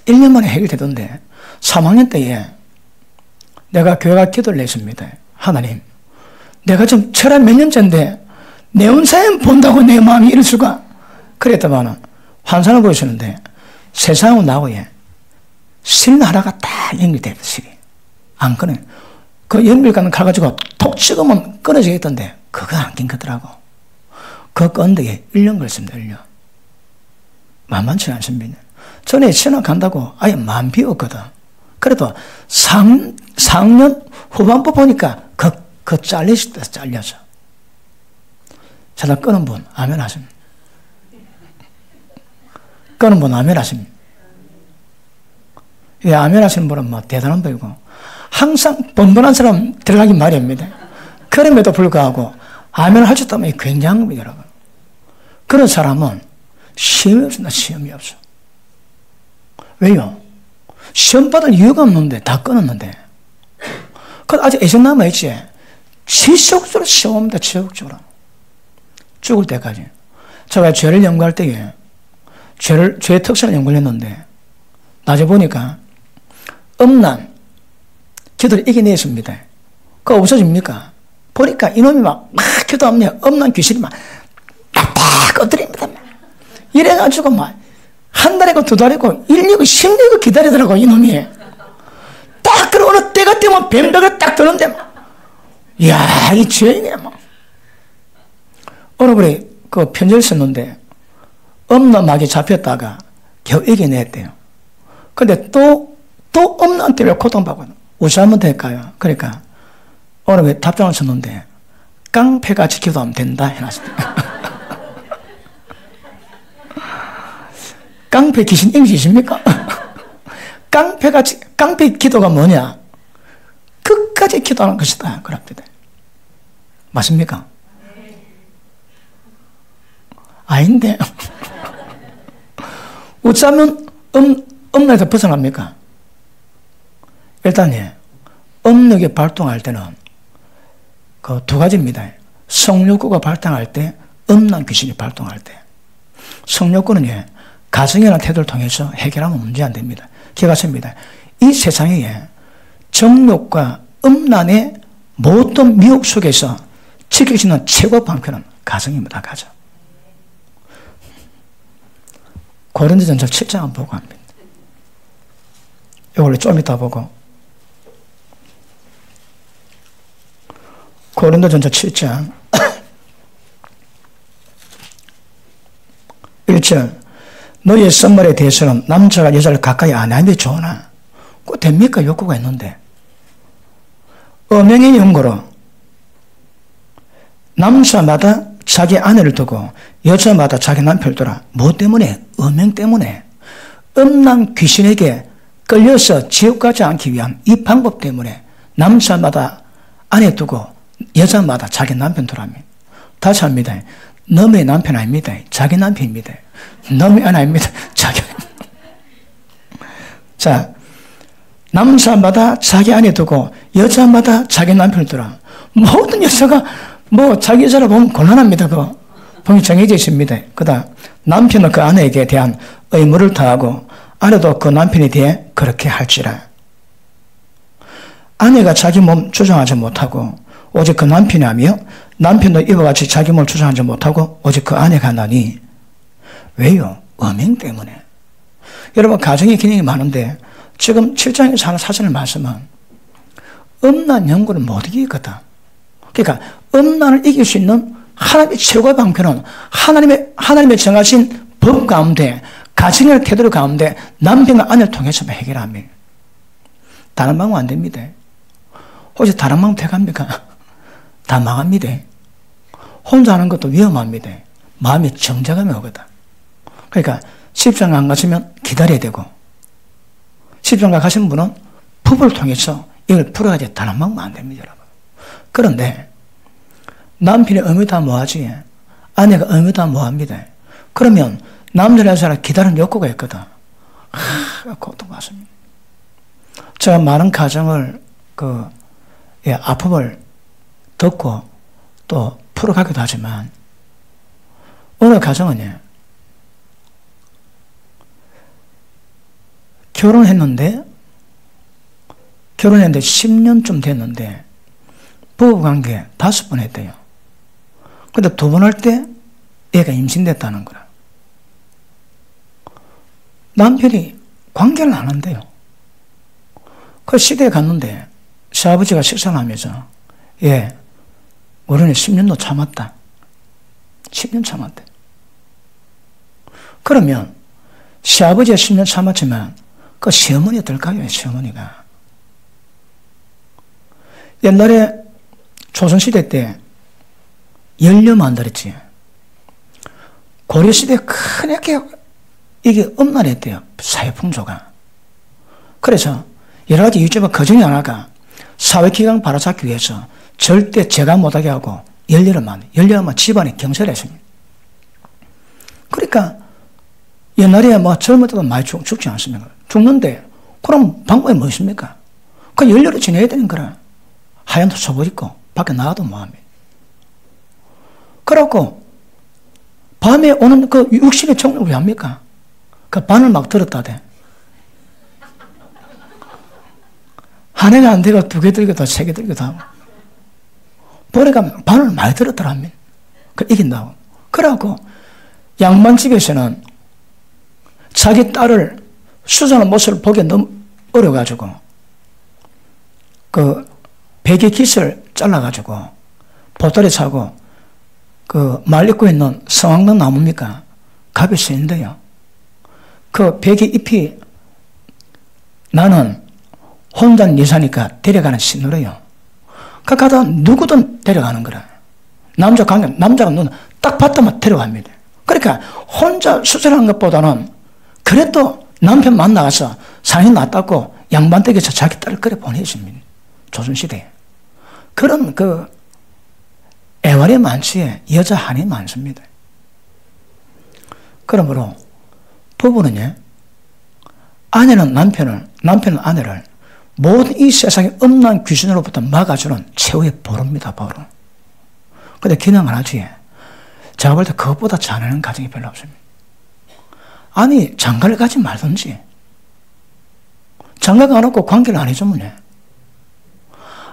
1년 만에 해결되던데 3학년 때에 내가 교회가 기도를 했습니다. 하나님, 내가 지금 철학 몇 년째인데 내 운산 본다고 내 마음이 이럴 수가. 그랬더만 환상을 보여주는데 세상하고 나하고의 실 하나가 딱 연결돼요. 실이 안 끊어요. 그 연필가는 가가지고 톡 찍으면 끊어지겠던데 그거 안 끊거더라고. 그거 끊는데 1년 걸렸습니다. 1년. 만만치 않습니다. 전에 신학 간다고 아예 마음 비웠거든. 그래도 4학년 후반부 보니까 그 잘려서. 자다 끊은 분 아멘 하십니다. 끊은 분 아멘 하십니다. 예, 아멘 하시는 분은 뭐 대단한 분이고 항상 번번한 사람 들어가기 마련입니다. 그럼에도 불구하고 아멘 할 수 있다면 굉장한 겁니다, 여러분. 그런 사람은 시험이 없습니다. 시험이 없어. 왜요? 시험 받을 이유가 없는데 다 끊었는데. 그 아직 애정 남아있지. 지속적으로 시험합니다. 지속적으로. 죽을 때까지. 제가 죄를 연구할 때에 죄의 특성을 연구를 했는데 낮에 보니까 음란 기도를 이겨냈습니다. 그거 없어집니까? 보니까 이놈이 막 기도하면 음란 귀신이 막 엎드립니다. 이래가지고 막 한 달이고 두 달이고 1년이고 10년이고 기다리더라고 이놈이. 딱 그러고 어느 때가 되면 뱀벽을 딱 드는데 막 이야 이 죄인이야 막. 어느 분이 그 편지를 썼는데 음란막에 잡혔다가 겨우 이겨냈대요. 근데 또 음란 때문에 고통받고 어찌 하면 될까요? 그러니까 어느 분이 답장을 썼는데 깡패같이 기도하면 된다 해놨습니다. 깡패 귀신 인지십니까? 깡패 기도가 뭐냐? 끝까지 기도하는 것이다. 그럽니다. 맞습니까? 아닌데. 어쩌면 음력에서 벗어납니까? 일단, 음력이 발동할 때는 그 두 가지입니다. 성욕구가 발동할 때, 음란 귀신이 발동할 때. 성욕구는 가정이라는 태도를 통해서 해결하면 문제 안 됩니다. 기억하십니다. 이 세상에 정욕과 음란의 모든 미혹 속에서 지킬 수 있는 최고 방편은 가정입니다. 가정. 고린도전서 7장 한번 보고 합니다. 이걸 좀 이따 보고. 고린도전서 7장 1절. 너희의 선물에 대해서는 남자가 여자를 가까이 안 하는 게 좋으나 꼭 됩니까? 욕구가 있는데. 음행의 연고로 남자마다 자기 아내를 두고 여자마다 자기 남편을 두라. 뭐 때문에? 음행 때문에. 음란 귀신에게 끌려서 지옥 가지 않기 위한 이 방법 때문에 남자마다 아내 두고 여자마다 자기 남편 두라며. 다시 합니다. 너의 남편 아닙니다. 자기 남편입니다. 너의 아내 아닙니다. 자기. 자, 남자마다 자기 아내 두고 여자마다 자기 남편을 두라. 모든 여자가 뭐 자기 여자를 보면 곤란합니다. 그거 분명히 정해져 있습니다. 그다음 남편은 그 아내에게 대한 의무를 다하고 아내도 그 남편에 대해 그렇게 할지라. 아내가 자기 몸 주장하지 못하고 오직 그 남편이 하며 남편도 이와 같이 자기 몸을 주장하지 못하고 오직 그 아내가 하나니. 왜요? 음행 때문에. 여러분 가정의 기능이 많은데 지금 7장에서 하는 사전의 말씀은 음란 연구를 못 이기거든. 그러니까 음란을 이길 수 있는 하나님의 최고의 방편은 하나님의 정하신 법 가운데 가정의 태도 가운데 남편과 아내를 통해서만 해결합니다. 다른 방법 안 됩니다. 혹시 다른 방법 택합니까? 다 망합니다. 혼자 하는 것도 위험합니다. 마음이 정제감이 오거든. 그러니까 10장 안 가시면 기다려야 되고 10장 가신 분은 부부를 통해서 이걸 풀어야지 다른 방법 안 됩니다. 여러분. 그런데 남편이 의무 다 뭐하지? 아내가 의무 다 뭐합니다. 그러면 남자나 여자는 기다리는 욕구가 있거든. 고통받습니다. 제가 많은 가정을 아픔을 듣고 또 풀어가기도 하지만 어느 가정은 결혼했는데 10년쯤 됐는데 부부관계 5번 했대요. 근데 2번 할 때 애가 임신됐다는 거야. 남편이 관계를 안 한대요. 그 시대에 갔는데 시아버지가 식사를 하면서 우리는 10년도 참았다. 10년 참았대. 그러면 시아버지가 10년 참았지만 그 시어머니 어떨까요? 시어머니가. 옛날에 조선시대 때 연료 만들었지. 고려시대에 크게 이게 음란했대요. 사회풍조가. 그래서 여러 가지 이유 때문에 그중에 하나가 사회기강 바로잡기 위해서 절대 제가 못하게 하고 연료만 집안에 경솔했습니다. 그러니까 옛날에 젊을 때도 많이 죽지 않습니까? 죽는데 그럼 방법이 무엇입니까? 그 연료를 지내야 되는 거라. 하얀 속옷 입고 밖에 나가도 뭐합니까? 그래갖고 밤에 오는 그 육신의 정욕을 왜 합니까? 그 바늘 막 들었다대. 한 해가 안 되고 2개 들기도 하고 3개 들기도 하고. 보니까 바늘 많이 들었더랍니다. 그 이긴다고. 그래갖고 양반집에서는 자기 딸을 수선한 모습을 보기 너무 어려가지고 그 베개 깃을 잘라가지고 보따리 차고 그 말리고 있는 성황당 나무입니까? 갑이 쓰인대요. 그 베개 잎이 나는 혼자 여사니까 데려가는 신호래요. 그 가다 누구든 데려가는 거라. 남자가 눈 딱 봤다만 데려갑니다. 그러니까 혼자 수술한 것보다는 그래도 남편 만나가서 상이 낫다고 양반댁에서 자기 딸을 끌어 보내십니다. 조선시대에. 그런 애월이 많지 여자 한이 많습니다. 그러므로 부부는요, 아내는 남편은 아내를 모든 이 세상의 음란 귀신으로부터 막아주는 최후의 보루입니다, 보루. 근데 기능을 하지. 제가 볼 때 그것보다 잘하는 가정이 별로 없습니다. 아니, 장가를 가지 말든지. 장가가 안 오고 관계를 안 해주면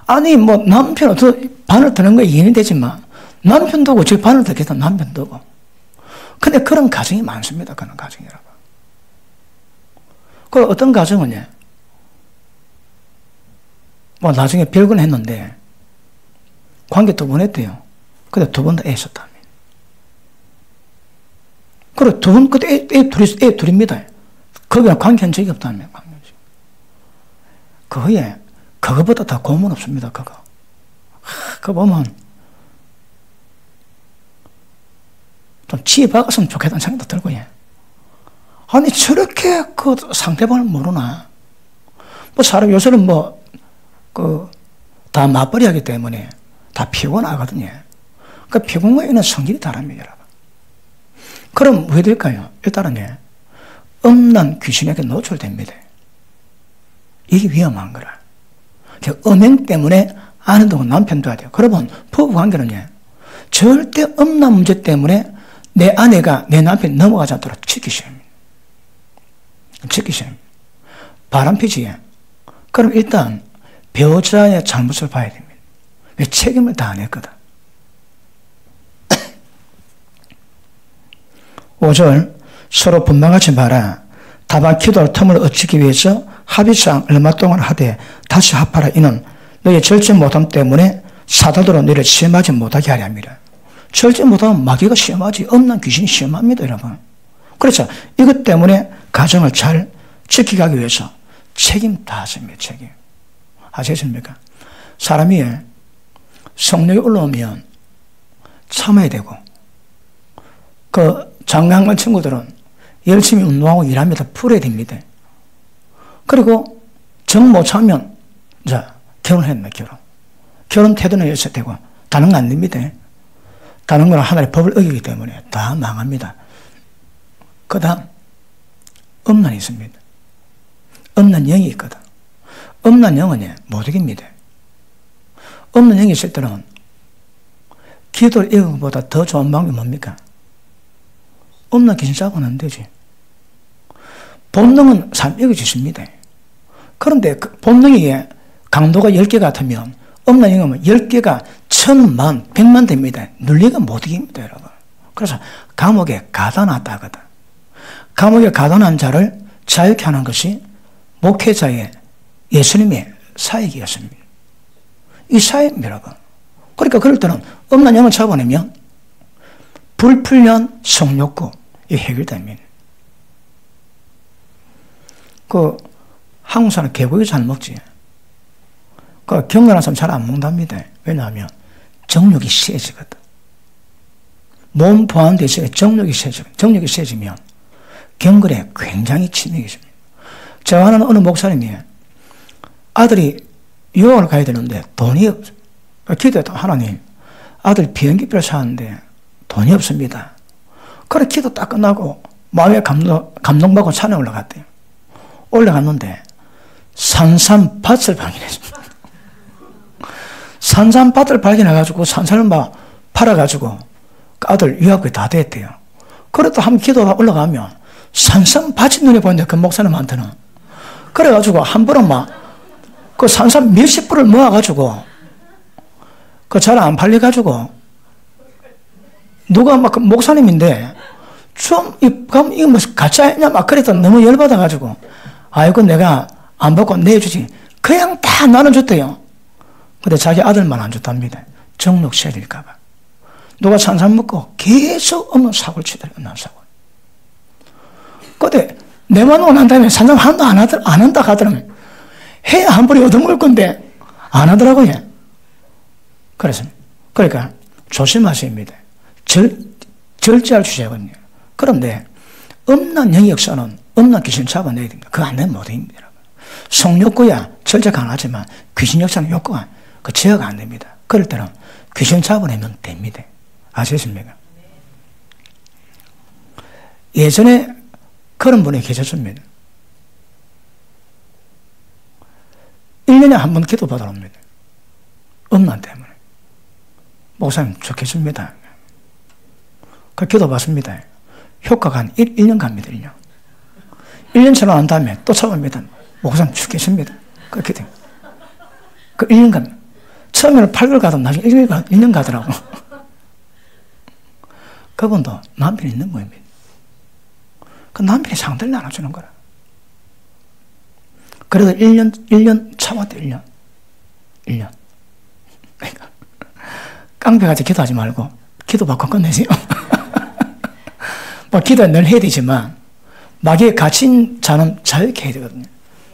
아니, 뭐, 남편은 반을 드는 거에 이해는 되지만, 남편도 오고, 저 반을 듣겠다, 남편도 오고. 근데 그런 가정이 많습니다, 그런 가정이라고. 그 어떤 가정은요, 뭐, 나중에 별건 했는데, 관계 2번 했대요. 근데 2번 다 애썼답니다. 그리고 2번, 그때 애 둘입니다. 거기랑 관계한 적이 없다며, 그 후에, 그거보다 더 고문 없습니다, 그거. 그거 보면, 좀 지혜 박았으면 좋겠다는 생각도 들고요. 아니, 저렇게 그 상대방을 모르나? 뭐, 사람 요새는 뭐, 다 맞벌이 하기 때문에 다 피곤하거든요. 그 피곤과 있는 성질이 다릅니다, 여러분. 그럼 왜 될까요? 일단은, 음란 귀신에게 노출됩니다. 이게 위험한 거라. 음행 때문에 아내도 남편도 해야 돼요. 그러면 부부 관계는 절대 음란 문제 때문에 내 아내가 내 남편이 넘어가지 않도록 지키셔야 합니다. 지키셔야 합니다. 바람피지. 그럼 일단 배우자의 잘못을 봐야 됩니다. 왜 책임을 다 안 했거든. 5절 서로 분방하지 마라. 다만 기도할 틈을 얻기 위해서 합의상 얼마 동안 하되 다시 합하라. 이는 너희 절제 못함 때문에 사단으로 너희를 시험하지 못하게 하려 합니다. 절제 못하면 마귀가 시험하지. 음란 귀신이 시험합니다, 여러분. 그렇죠. 이것 때문에 가정을 잘 지키기 위해서 책임 다 하십니다, 책임. 아시겠습니까? 사람이 성령이 올라오면 참아야 되고, 그 장강한 친구들은 열심히 운동하고 일합니다. 풀어야 됩니다. 그리고 정 못 참으면, 자, 결혼했네, 결혼. 결혼 태도는 여셔야 되고, 다른 건 안 됩니다. 다른 건 하나의 법을 어기기 때문에 다 망합니다. 그 다음, 음란이 있습니다. 음란 영이 있거든. 음란 영은 못 이깁니다. 음란 영이 있을 때는 기도를 이기는 것보다 더 좋은 방법이 뭡니까? 음란 귀신 잡아는 안 되지. 본능은 삶 이겨주십니다. 그런데 그 본능이 강도가 10개 같으면 음란 영은 10개가 1000만, 100만 됩니다. 눌리가 못 이깁니다, 여러분. 그래서 감옥에 가둬놨다 하거든. 감옥에 가둬놓은 자를 자유케 하는 것이 목회자의 예수님의 사역이었습니다. 이 사역입니다, 여러분. 그러니까 그럴 때는 음란 영을 잡아내면 불풀년 성욕구 이 해결됩니다. 한국 사람 개고기 잘 먹지. 경건한 사람 잘 안 먹답니다. 왜냐하면 정욕이 세지거든. 몸 보완돼서 정욕이 세지거든. 정욕이 세지면 경건에 굉장히 치명이 있습니다. 제가 아는 어느 목사님이 아들이 유학을 가야 되는데 돈이 없어요. 기도했다. 하나님, 아들 비행기표를 사는데 돈이 없습니다. 그래 기도 딱 끝나고 마음에 감동받고 산에 올라갔대요. 올라갔는데 산삼밭을 발견했습니다. 산삼밭을 발견해가지고 산삼을 막 팔아가지고 아들 유학비 다 됐대요. 그래도 한 기도가 올라가면 산삼밭이 눈에 보이는데 그 목사님한테는 그래가지고 한 번은 막 그 산삼 몇십 불을 모아가지고 그 잘 안 팔려가지고 누가 막 그 목사님인데 좀 이거 뭐 가짜냐 막 그래도 너무 열받아가지고 아이고 내가 안 받고 내주지 그냥 다 나눠줬대요. 근데 자기 아들만 안 줬답니다. 정욕 세질까봐. 누가 산삼 먹고 계속 없는 사고를 치더래요. 없는 사고. 근데 내만 원한 다음에 산삼 하나도 안 한다 하더라면 해야 한 벌이 얻어먹을 건데 안 하더라고요. 그러니까 조심하셔야 합니다. 절제할 주제거든요. 그런데 음란 영의 역사는 음란 귀신 잡아내야 됩니다. 그거 안 되면 못 됩니다. 성욕구야 절제 가능하지만 귀신 역사는 욕구가 그 제어가 안 됩니다. 그럴 때는 귀신 잡아내면 됩니다. 아시겠습니까? 예전에 그런 분이 계셨습니다. 1년에 한 번 기도 받으러 옵니다. 엄마 때문에. 목사님 좋겠습니다. 그 기도 받습니다. 효과가 한 1년 갑니다. 1년. 1년 채로 난 다음에 또 찾아옵니다. 목사님 죽겠습니다. 그렇게 돼. 그 1년 갑니다. 처음에는 8개월 가다 나중에 1년 가더라고. 그분도 남편이 있는 모입니다. 그 남편이 상대를 나눠주는 거라. 그래도 1년 참았대, 1년. 1년. 그러니까, 깡패같이 기도하지 말고, 기도 받고 끝내세요. 뭐, 기도는 늘 해야 되지만, 마귀에 갇힌 자는 자유케 해야 되거든요.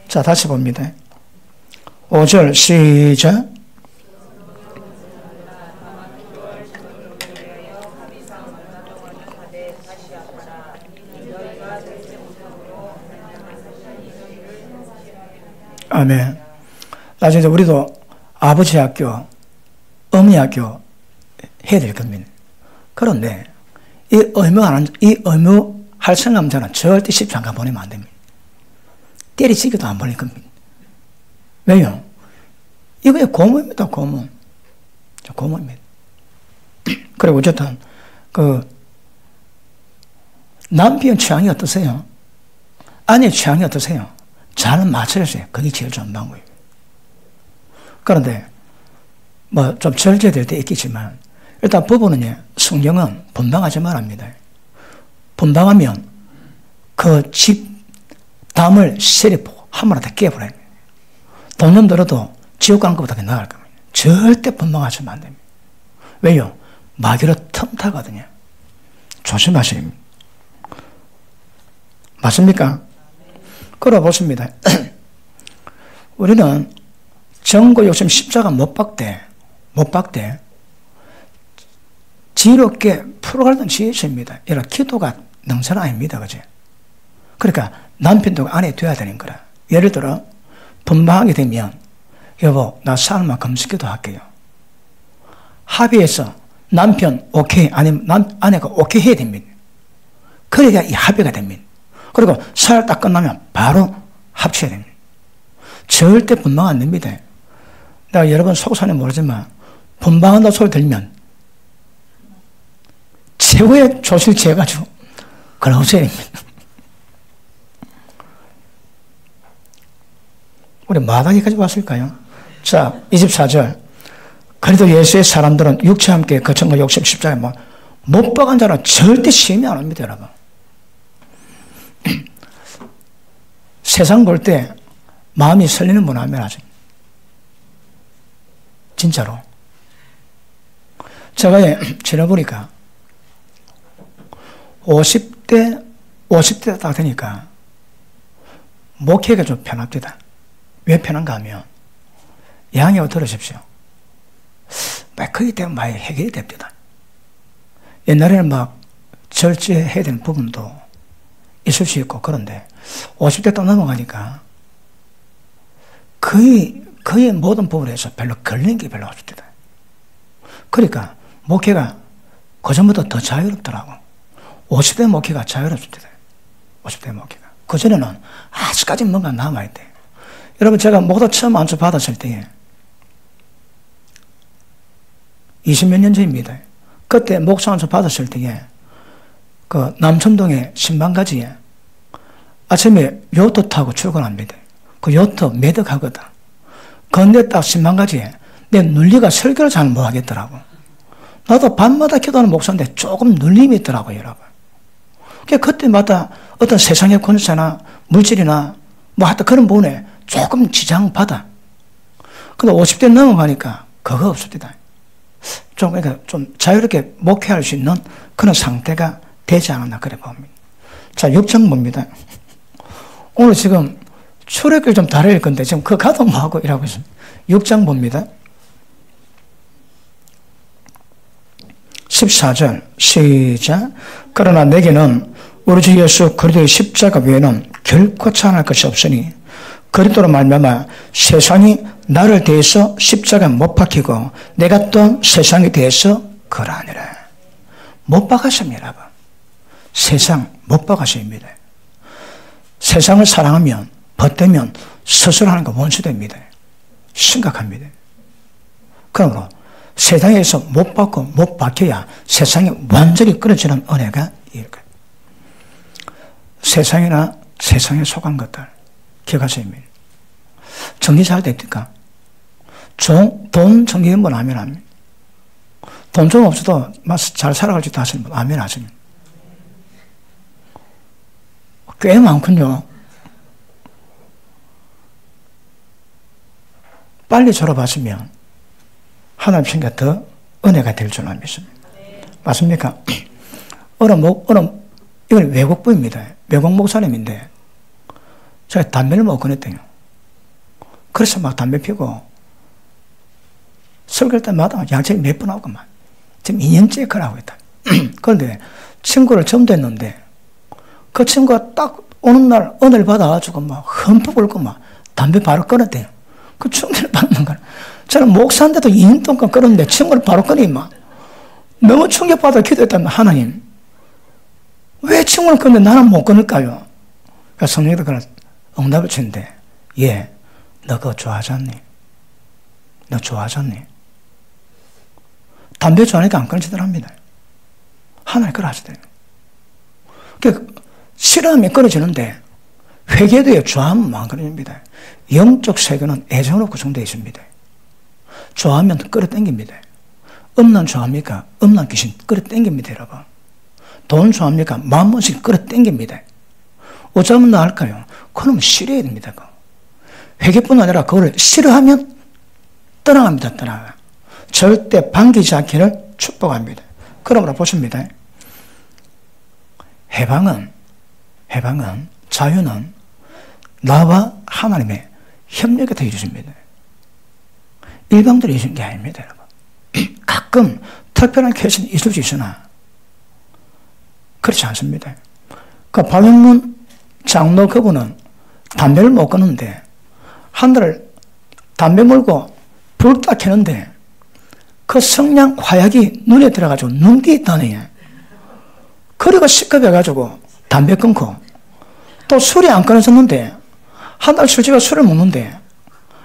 자, 다시 봅니다. 5절, 시작. 아멘. 나중에 우리도 아버지 학교, 어머니 학교 해야 될 겁니다. 그런데 이 의무 할 생각자는 절대 십창가 보내면 안 됩니다. 때리치기도 안 보낼 겁니다. 왜요? 이거의 고문입니다, 고문. 고문입니다. 그리고 어쨌든, 남편 취향이 어떠세요? 아내 취향이 어떠세요? 잘 맞춰주세요. 그게 제일 좋은 방법이에요. 그런데, 뭐, 좀 절제될 때 있겠지만, 일단 부부는요, 성경은 분방하지 말합니다. 분방하면 그 집 담을 세리포 한번 다 깨버려요. 돈좀 들어도 지옥 가는 것보다 나을 겁니다. 절대 분방하시면 안 됩니다. 왜요? 마귀로 틈타거든요. 조심하셔야 됩니다. 맞습니까? 끌어보십니다. 우리는 정고 욕심 십자가 못 박대 지혜롭게 풀어가던 지혜십니다. 이런 기도가 능사는 아닙니다. 그죠? 그러니까 남편도 아내 돼야 되는 거라. 예를 들어, 분방하게 되면, 여보, 나 사흘만 금식기도 할게요. 합의해서 남편 오케이, 아니면 아내가 오케이 해야 됩니다. 그래야 이 합의가 됩니다. 그리고 사흘 딱 끝나면 바로 합쳐야 됩니다. 절대 분방 안 됩니다. 내가 여러분 속사는 모르지만, 분방한다 소리 들면, 최고의 조실 지어가지고, 그걸 없애야 됩니다. 우리 마당에까지 왔을까요? 자, 24절. 그래도 예수의 사람들은 육체와 함께 거천과 욕심 십자가에 못 박은 자는 절대 시험이 안 옵니다, 여러분. 세상 볼 때 마음이 설리는 분 하면 하죠. 진짜로. 제가 지나보니까 50대 딱 되니까 목회가 좀 편합니다. 왜 편한가 하면 양해を들으십시오. 거기 때문에 많이 해결이 됩니다. 옛날에는 막 절제해야 되는 부분도 있을 수 있고 그런데 50대 또 넘어가니까 거의 모든 부분에서 별로 걸리는 게 별로 없습니다. 그러니까 목회가 그전보다 더 자유롭더라고. 50대 목회가 자유롭습니다. 50대 목회가. 그전에는 아직까지 뭔가 남아야 돼. 여러분, 제가 목사 처음 안수 받았을 때에 20몇 년 전입니다. 그때 목사 안수 받았을 때에 그 남천동의 신방가지에 아침에 요트 타고 출근합니다. 그 요트 매덕하거든. 근데 딱 신방가지에 내 눌리가 설교를 잘 못하겠더라고. 나도 밤마다 기도하는 목사인데 조금 눌림이 있더라고요, 여러분. 그때마다 어떤 세상의 권세나 물질이나 뭐 하여튼 그런 부분에 조금 지장받아. 근데 50대 넘어가니까 그거 없습니다. 그러니까 좀 자유롭게 목회할 수 있는 그런 상태가 되지 않았나 그래 봅니다. 자, 6장 봅니다. 오늘 지금 출애길 좀 다를 건데 지금 그 가도 뭐하고 일하고 있습니다. 6장 봅니다. 14절 시작. 그러나 내게는 우리 주 예수 그리스도의 십자가 외에는 결코 찬할 것이 없으니 그리스도로 말미암아 세상이 나를 대해서 십자가에 못 박히고 내가 또한 세상에 대해서 그러하니라. 못 박았습니다, 여러분. 세상 못 박았습니다. 세상을 사랑하면 벗되면 스스로 하는 거 원수됩니다. 심각합니다. 그러므로 세상에서 못 받고 못 박혀야 세상이 완전히 끊어지는 은혜가 이일까. 세상이나 세상에 속한 것들 기억하세요. 정리 잘 됩니까? 돈 정리 한번 하면 합니다. 돈 좀 없어도 잘 살아갈 수 있다 하시는 분 아멘 하시면 꽤 많군요. 빨리 졸업하시면 하나님 생각 더 은혜가 될 줄 믿습니다. 맞습니까? 이건 외국부입니다. 외국 목사님인데 제가 담배를 못 끊었대요. 그래서 막 담배 피고 설교할 때마다 양측이 몇 번 하고 막 지금 2년째 그러고 있다. 그런데 친구를 처음 뵀는데 그 친구가 딱 오는 날 은혜를 받아가지고 막 흠뻑 울고 막 담배 바로 끊었대요. 그 충격을 받는 거야. 저는 목사인데도 2년 동안 끊었는데 친구를 바로 끊이 막 너무 충격받아 기도했다면 하나님 왜 친구를 끊는데 나는 못 끊을까요? 그래서 성령이 그런 응답을 주는데 예, 너 그거 좋아하지 않니? 너 좋아하지 않니? 담배 좋아하니까 안 끊어지더랍니다. 하나님 그걸 하시대요. 싫어하면 끊어지는데 회개도에 좋아하면 안 끊어집니다. 영적 세계는 애정으로 구성되어 있습니다. 좋아하면 끌어당깁니다. 음란 좋아합니까? 음란 귀신 끌어당깁니다, 여러분. 돈 좋아합니까? 만번씩 끌어당깁니다. 어쩌면 나을까요? 그놈은 싫어야 됩니다. 회개뿐 아니라 그걸 싫어하면 떠나갑니다. 떠나가. 절대 반기지 않기를 축복합니다. 그러므로 보십니다. 해방은 자유는 나와 하나님의 협력이 되어 있습니다. 일방적으로 있는 게 아닙니다, 여러분. 가끔 특별한 케이스는 있을 수 있으나 그렇지 않습니다. 그 박영문 장로 그분은 담배를 못 끊는데 하늘을 담배 물고 불 딱 켜는데 그 성냥 화약이 눈에 들어가지고 눈 뒤에 있다네요. 그리고 시급해가지고 담배 끊고 또 술이 안 끊어졌는데 한 달 술집에 술을 먹는데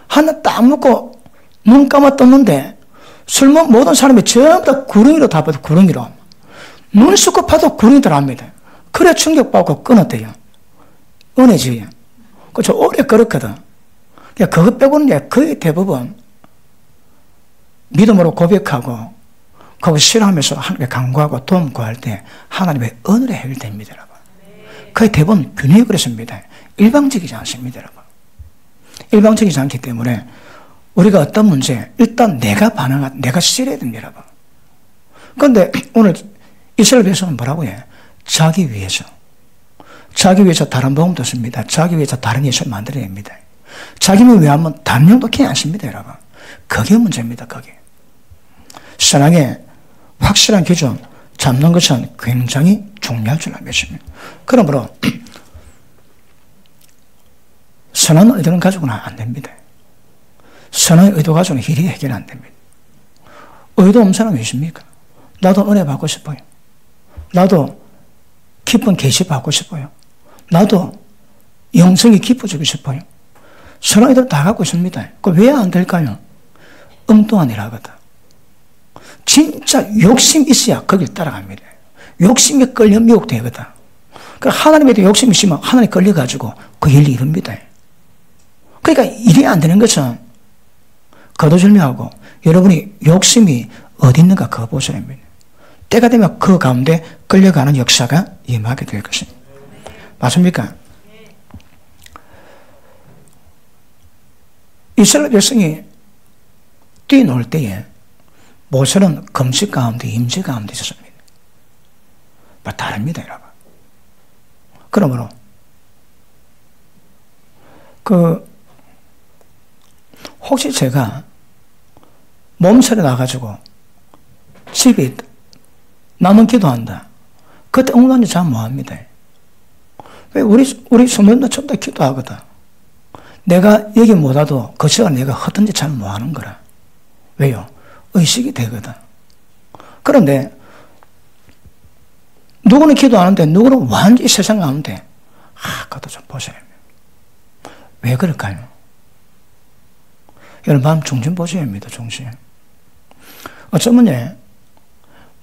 하나 딱 먹고 눈 감아 떴는데 술 먹은 모든 사람이 전부 다 구렁이로 다 봐도 구렁이로 눈 씻고 봐도 구렁이더랍니다. 그래 충격받고 끊었대요. 은혜지. 저 오래 끊었거든. 그거 빼고는 거의 대부분 믿음으로 고백하고 그거 싫어하면서 하나님께 간구하고 도움 구할 때 하나님의 은혜로 해결됩니다, 여러분. 거의 대부분 균형이 그렇습니다. 일방적이지 않습니다, 여러분. 일방적이지 않기 때문에 우리가 어떤 문제, 일단 내가 싫어야 됩니다, 여러분. 그런데 오늘 이스라엘 백성은 뭐라고 해? 자기 위해서 다른 복음 듣습니다. 자기 위해서 다른 예수를 만들어야 됩니다. 자기만 위하면 다른 영도 그냥 안 씁니다, 여러분. 그게 문제입니다, 그게. 신앙의 확실한 기준 잡는 것은 굉장히 중요할 줄 믿습니다. 그러므로 선한 의도는 가지고는 안 됩니다. 선한 의도 가지고는 일이 해결 안 됩니다. 의도 없는 사람이 있습니까? 나도 은혜 받고 싶어요. 나도 기쁜 계시 받고 싶어요. 나도 영성이 깊어지고 싶어요. 선한 의도를 다 갖고 있습니다. 그 왜 안 될까요? 엉뚱한 일 하거든. 진짜 욕심 있어야 거길 따라갑니다. 욕심에 끌려 미혹되거든. 하나님에 대해 욕심이 있으면 하나님 끌려가지고 그 일을 이룹니다. 그러니까 일이 안 되는 것은 거두절미하고 여러분이 욕심이 어디 있는가 그거 보셔야 합니다. 때가 되면 그 가운데 끌려가는 역사가 임하게 될 것입니다. 맞습니까? 이스라엘 백성이 뛰놀 때에 모세는 금식 가운데 임재 가운데 있었습니다. 다릅니다, 여러분. 그러므로 혹시 제가 몸살이 나가지고 집에 남은 기도한다. 그때 엉망이 잘 뭐합니다. 왜 우리 성도님도 전부 다 기도하거든. 내가 여기 못 와도 그 시간 내가 헛된 짓 잘 못하는 거라. 왜요? 의식이 되거든. 그런데 누구는 기도하는데 누구는 완전히 세상 가운데 그것도 좀 보셔야 합니다. 왜 그럴까요? 여러분 마음 중심 보셔야 합니다. 중심. 어쩌면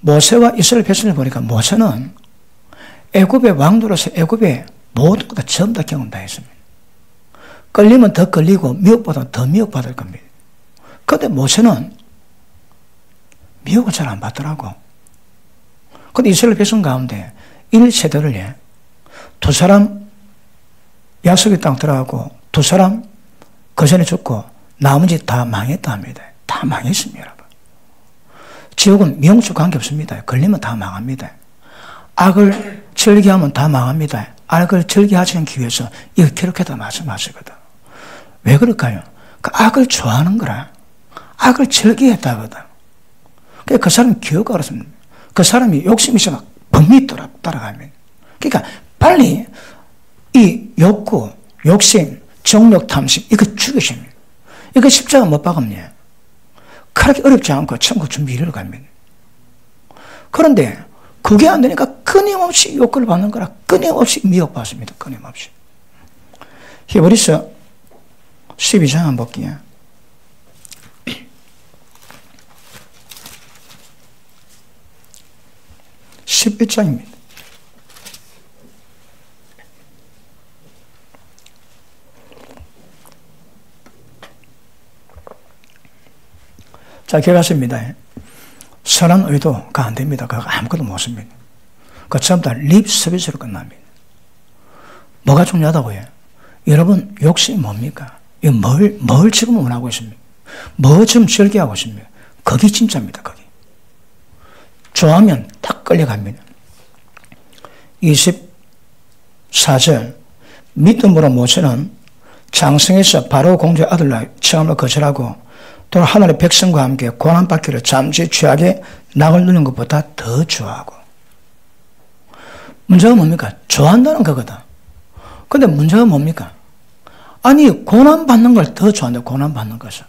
모세와 이스라엘 백성을 보니까 모세는 애굽의 왕도로서 애굽의 모든 것 다 전부 다 경험 다 했습니다. 끌리면 더 끌리고 미혹보다 더 미혹받을 겁니다. 그런데 모세는 미혹을 잘 안 받더라고. 그런데 이스라엘 백성 가운데 1세대를 두 사람 약속의 땅 들어가고 두 사람 그 전에 죽고 나머지 다 망했다 합니다. 다 망했습니다. 여러분. 지옥은 미용수 관계없습니다. 걸리면 다 망합니다. 악을 즐기하면 다 망합니다. 악을 즐기하지 않기 위해서 이거 기록해다 말씀하시거든. 왜 그럴까요? 그 악을 좋아하는 거라. 악을 즐기했다거든. 그러니까 그 사람이 기어가 그렇습니다. 그 사람이 욕심이 있어 범위 따라가면. 그러니까 빨리 이 욕구, 욕심, 정욕, 탐심 이거 죽이십니다. 이거 십자가 못 박으면 그렇게 어렵지 않고 천국 준비를 갑니다. 그런데 그게 안 되니까 끊임없이 욕구를 받는 거라 끊임없이 미혹받습니다. 끊임없이. 히브리서 12장 한번 볼게요. 11장입니다. 자, 기억하십니다. 선한 의도가 안 됩니다. 그거 아무것도 못 씁니다. 그 전부 다 립 서비스로 끝납니다. 뭐가 중요하다고요? 여러분, 욕심이 뭡니까? 이거 뭘 지금 원하고 있습니까? 뭐 지금 즐겨하고 있습니까? 거기 진짜입니다, 거기. 좋아하면 딱 끌려갑니다. 24절. 믿음으로 모세는 장성에서 바로 공주의 아들로 처음으로 거절하고 또 하늘의 백성과 함께 고난받기를 잠시 취하게 낙을 누리는 것보다 더 좋아하고. 문제가 뭡니까? 좋아한다는 거거든. 근데 문제가 뭡니까? 아니, 고난받는 걸 더 좋아한다, 고난받는 것을.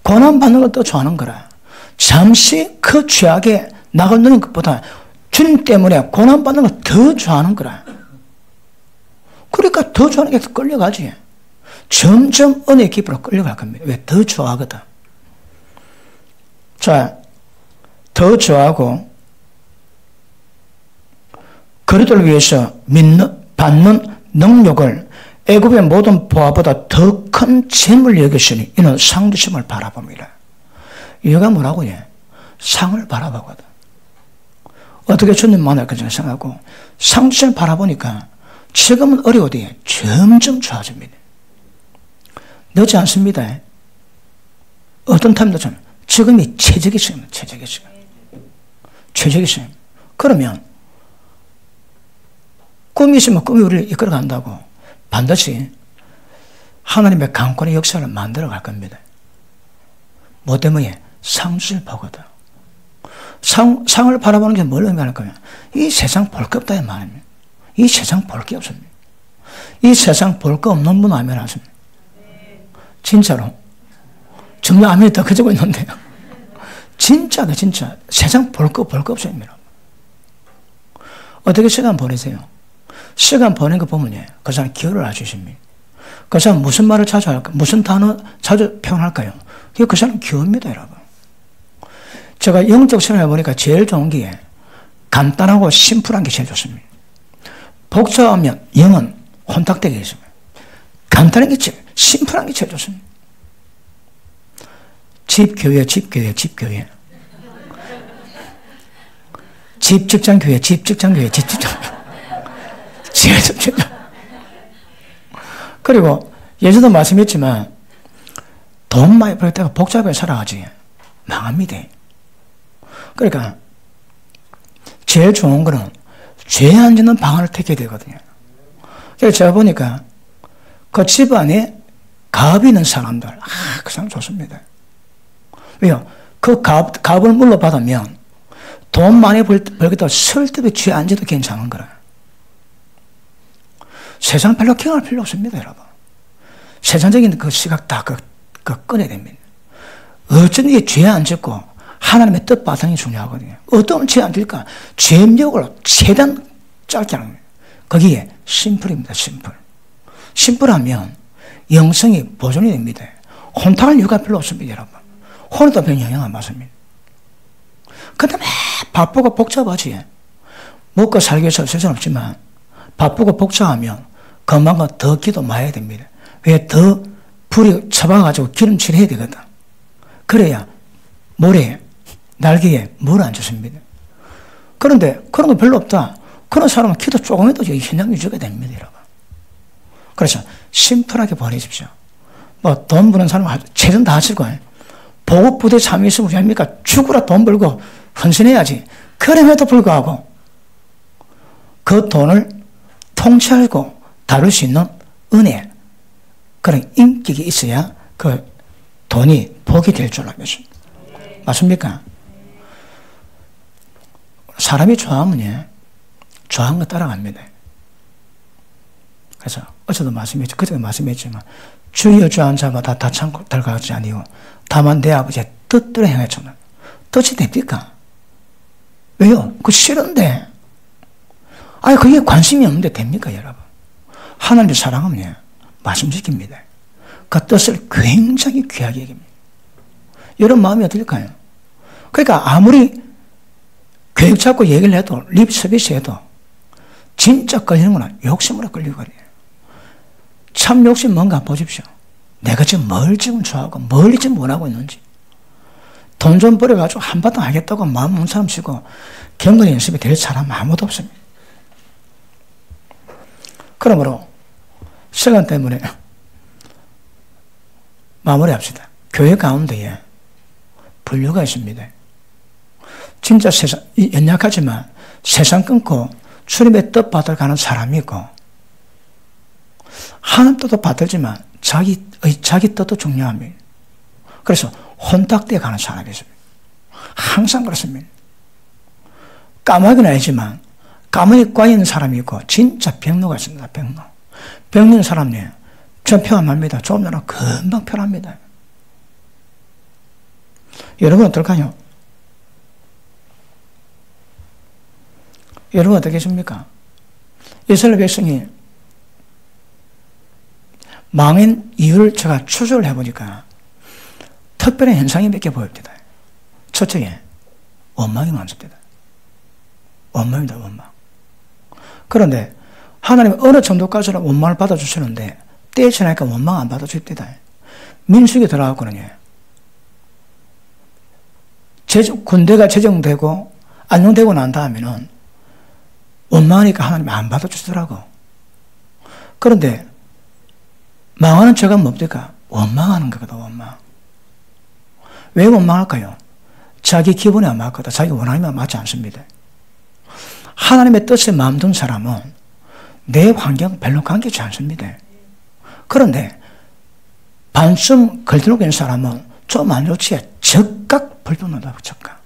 고난받는 걸 더 좋아하는 거라. 잠시 그 취하게 낙을 누리는 것보다 주님 때문에 고난받는 걸 더 좋아하는 거라. 그러니까 더 좋아하는 게 끌려가지. 점점 은혜의 깊이로 끌려갈 겁니다. 왜? 더 좋아하거든. 자, 더 좋아하고 그리스도를 위해서 받는 능력을 애굽의 모든 보화보다 더 큰 재물 여기시니 이는 상 주심을 바라봅니다. 이유가 뭐라고 해? 상을 바라보거든. 어떻게 주님 만날 건지 생각하고 상 주심을 바라보니까 지금은 어려워도 점점 좋아집니다. 늦지 않습니다. 어떤 타임도 좀 지금이 최적의 시간입니다. 최적의 시간. 최적의 시간. 그러면 꿈이 있으면 꿈이 우리를 이끌어간다고 반드시 하나님의 강권의 역사를 만들어갈 겁니다. 뭐 때문에? 상수를 보거든. 상을 바라보는 게 뭘 의미하는 거냐? 이 세상 볼 게 없다 이 말입니다. 이 세상 볼 게 없습니다. 이 세상 볼 거 없는 분 아멘 하십니다. 진짜로. 점점 아멘이 더 커지고 있는데요. 진짜다, 진짜. 세상 볼 거 없습니다. 어떻게 시간 보내세요? 시간 보낸 거 보면 그 사람 기여를 해주십니다. 그 사람 무슨 말을 자주 할까? 무슨 단어 자주 표현할까요? 그 사람 기여입니다, 여러분. 제가 영적 생활을 해보니까 제일 좋은 게 간단하고 심플한 게 제일 좋습니다. 복잡하면 영은 혼탁되게 있습니다. 간단한 게 제일, 심플한 게 제일 좋습니다. 집교회. 집 직장교회. 그리고 예전도 말씀했지만 돈 많이 벌 때가 복잡하게 살아가지 망합니다. 그러니까 제일 좋은 거는 죄 안 짓는 방안을 택해야 되거든요. 그래서 제가 보니까 그 집안에 가업이 있는 사람들, 그 사람 좋습니다. 왜요? 그 가업을 물러받으면 돈 많이 벌겠다고 설득에 죄 안 짓도 괜찮은 거라. 세상 별로 경험할 필요 없습니다, 여러분. 세상적인 그 시각 다 꺼내야 됩니다. 어쩐 게 죄 안 짓고 하나님의 뜻 바탕이 중요하거든요. 어떤 죄 안 질까? 죄명을 최대한 짧게 하는 거예요. 거기에 심플입니다. 심플하면 영성이 보존이 됩니다. 혼탁할 이유가 별로 없습니다, 여러분. 혼에도 별 영향 안 받습니다. 근데 막 바쁘고 복잡하지. 먹고 살기 위해서 세상 없지만 바쁘고 복잡하면 그만큼 더 기도 많이 해야 됩니다. 왜? 더 불이 쳐박아가지고 기름칠해야 되거든. 그래야 모래에, 날개에 물을 안 줬습니다. 그런데 그런 거 별로 없다. 그런 사람은 기도 조금 해도 현장 유지가 됩니다, 여러분. 그래서 심플하게 보내십시오. 뭐 돈 버는 사람은 최선 다하실 거예요. 보급부대 참여했으면 합니까? 죽으라 돈 벌고 헌신해야지. 그럼에도 불구하고 그 돈을 통치하고 다룰 수 있는 은혜, 그런 인격이 있어야 그 돈이 복이 될 줄 알겠습니다. 맞습니까? 사람이 좋아하면 좋아하는 거 따라갑니다. 그래서 어제도 말씀했죠. 그때도 말씀했지만 주여 주한 자마다 다 참고 들어가지 아니고 다만 내 아버지의 뜻대로 행하였잖아. 뜻이 됩니까? 왜요? 그거 싫은데. 아니 그게 관심이 없는데 됩니까, 여러분? 하나님을 사랑하면 말씀시킵니다. 그 뜻을 굉장히 귀하게 여깁니다. 여러분 마음이 어떨까요? 그러니까 아무리 교육 잡고 얘기를 해도 립 서비스 해도 진짜 끌리는구나. 욕심으로 끌리거든요. 참 욕심 뭔가 보십시오. 내가 지금 뭘 지금 좋아하고 뭘 지금 원하고 있는지. 돈 좀 벌어가지고 한바탕 하겠다고 마음 먹는 사람 치고 경건 연습이 될 사람 아무도 없습니다. 그러므로 시간 때문에 마무리합시다. 교회 가운데에 분류가 있습니다. 진짜 세상, 연약하지만 세상 끊고 주님의 뜻 받으러 가는 사람이 있고, 하나님 뜻도 받들지만 자기 뜻도 중요합니다. 그래서 혼탁되어 가는 사람이 있습니다. 항상 그렇습니다. 까마귀는 아니지만 까마귀 과 있는 사람이 있고 진짜 병로가 있습니다. 병로 있는 사람이 전 표현합니다. 좀 전에 금방 표현합니다. 여러분 어떨까요? 여러분 어떻게 계십니까? 이스라엘 백성이 망한 이유를 제가 추적을 해보니까 특별한 현상이 몇 개 보입니다. 첫째, 원망이 많습니다. 원망입니다, 원망. 그런데 하나님은 어느 정도까지는 원망을 받아주시는데 때에 지나니까 원망 안 받아줍니다. 민수기 들어가거든요. 군대가 제정되고 안정되고 난 다음에는 원망하니까 하나님이 안 받아주시더라고. 그런데 망하는 죄가 뭡니까? 원망하는 거거든, 원망. 왜 원망할까요? 자기 기분이 안 맞거든. 자기 원함이 맞지 않습니다. 하나님의 뜻에 마음 든 사람은 내 환경 별로 관계치 않습니다. 그런데 반쯤 걸들고 있는 사람은 좀 안 좋지. 적각 불평한다고, 적각.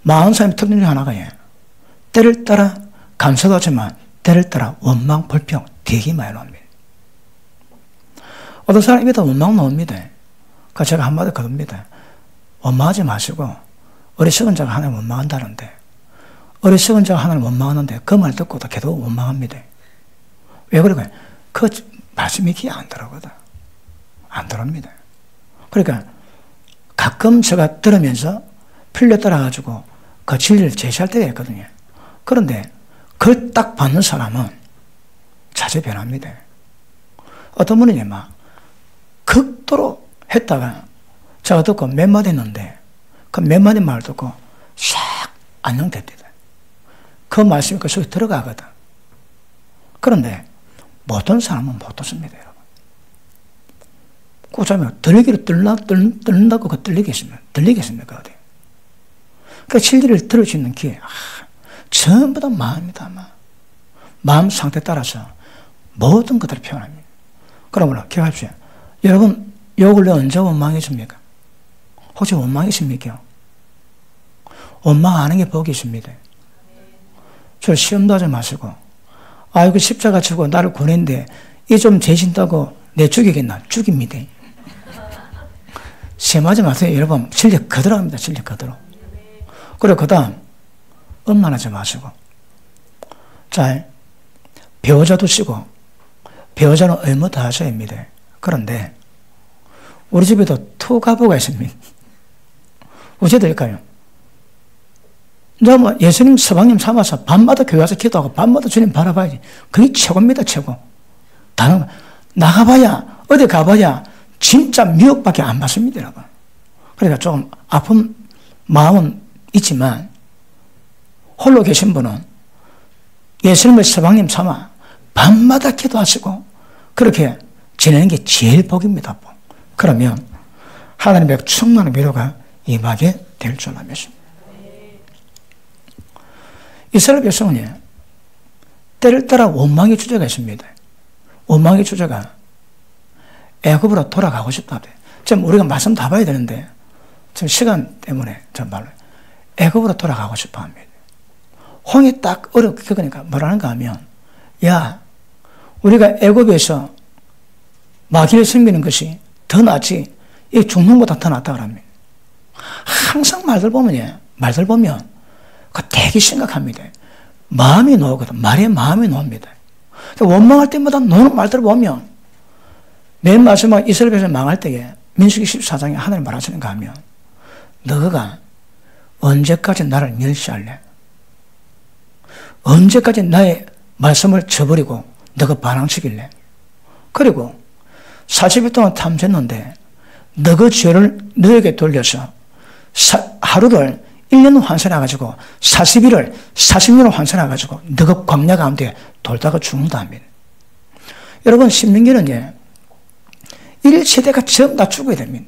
많은 사람의 특징 중 하나가 때를 따라 감사도 하지만 때를 따라 원망, 불평 되게 많이 나옵니다. 어떤 사람이 다 원망 나옵니다. 그러니까 제가 한마디 거둡니다. 원망하지 마시고 어리석은 자가 하나님 원망한다는데 어리석은 자가 하나님 원망하는데 그 말 듣고도 계속 원망합니다. 왜 그럴까요? 그 말씀이 귀에 안 들어오거든. 안 들어옵니다. 그러니까 가끔 제가 들으면서 필려 따라가지고 그 진리를 제시할 때가 있거든요. 그런데 그걸 딱 받는 사람은 자주 변합니다. 어떤 분이 막 극도로 했다가 제가 듣고 몇 마디 했는데 그 몇 마디 말 듣고 싹 안녕됩니다. 그 말씀이 그 속에 들어가거든. 그런데 못한 사람은 못 듣습니다, 여러분. 꽂자면 들리기를 뚫는다고 그 들리겠습니까? 어디? 그 진리를 들을 수 있는 기회, 전부 다 마음이다, 마음 상태에 따라서 모든 것들을 표현합니다. 그러므로 기억하십시오. 여러분, 요 근래 언제 원망했습니까? 혹시 원망이십니까? 원망하는 게 복이 있습니다. 저 시험도 하지 마시고, 아이고, 십자가 지고 나를 구했는데, 이 좀 재신다고 내 죽이겠나? 죽입니다. 심하지 마세요. 여러분, 진리 그대로 합니다. 진리 그대로. 그리고 그 다음, 엄만하지 마시고. 자, 배우자 두시고, 배우자는 의무 다 하셔야 합니다. 그런데, 우리 집에도 투가부가 있습니다. 어째될까요? 이제 뭐 예수님 서방님 삼아서 밤마다 교회 와서 기도하고 밤마다 주님 바라봐야지. 그게 최고입니다, 최고. 다른, 나가봐야, 어디 가봐야 진짜 미혹밖에 안 받습니다, 여러분. 그러니까 조금 아픈 마음은 있지만, 홀로 계신 분은 예수님을 서방님 삼아 밤마다 기도하시고, 그렇게 지내는 게 제일 복입니다, 복. 그러면 하나님의 충만한 위로가 임하게 될 줄 믿습니다. 이스라엘 백성은 때를 따라 원망의 주제가 있습니다. 원망의 주제가 애굽으로 돌아가고 싶다. 지금 우리가 말씀 다 봐야 되는데 지금 시간 때문에 정말로 애굽으로 돌아가고 싶어 합니다. 홍해 딱 어렵게 겪으니까 뭐라는가 하면, 야, 우리가 애굽에서 마귀를 섬기는 것이 더 낫지 이 죽는 것보다 더 낫다 그럽니다. 항상 말들 보면 그 되게 심각합니다. 마음이 놓거든. 말에 마음이 놓습니다. 원망할 때마다 노는 말들을 보면, 맨 마지막 이스라엘 백성이 망할 때에 민수기 14장에 하나님 말하시는가 하면, 너가 언제까지 나를 멸시할래? 언제까지 나의 말씀을 저버리고 너가 반항치길래? 그리고 40일 동안 탐졌는데 너가 죄를 너에게 돌려서 하루를 1년 환산해가지고 40일을 40년을 환산해가지고 너가 광야 가운데 돌다가 죽는다 합니다. 여러분, 신명기는 1세대가 전부 다 죽어야 됩니다.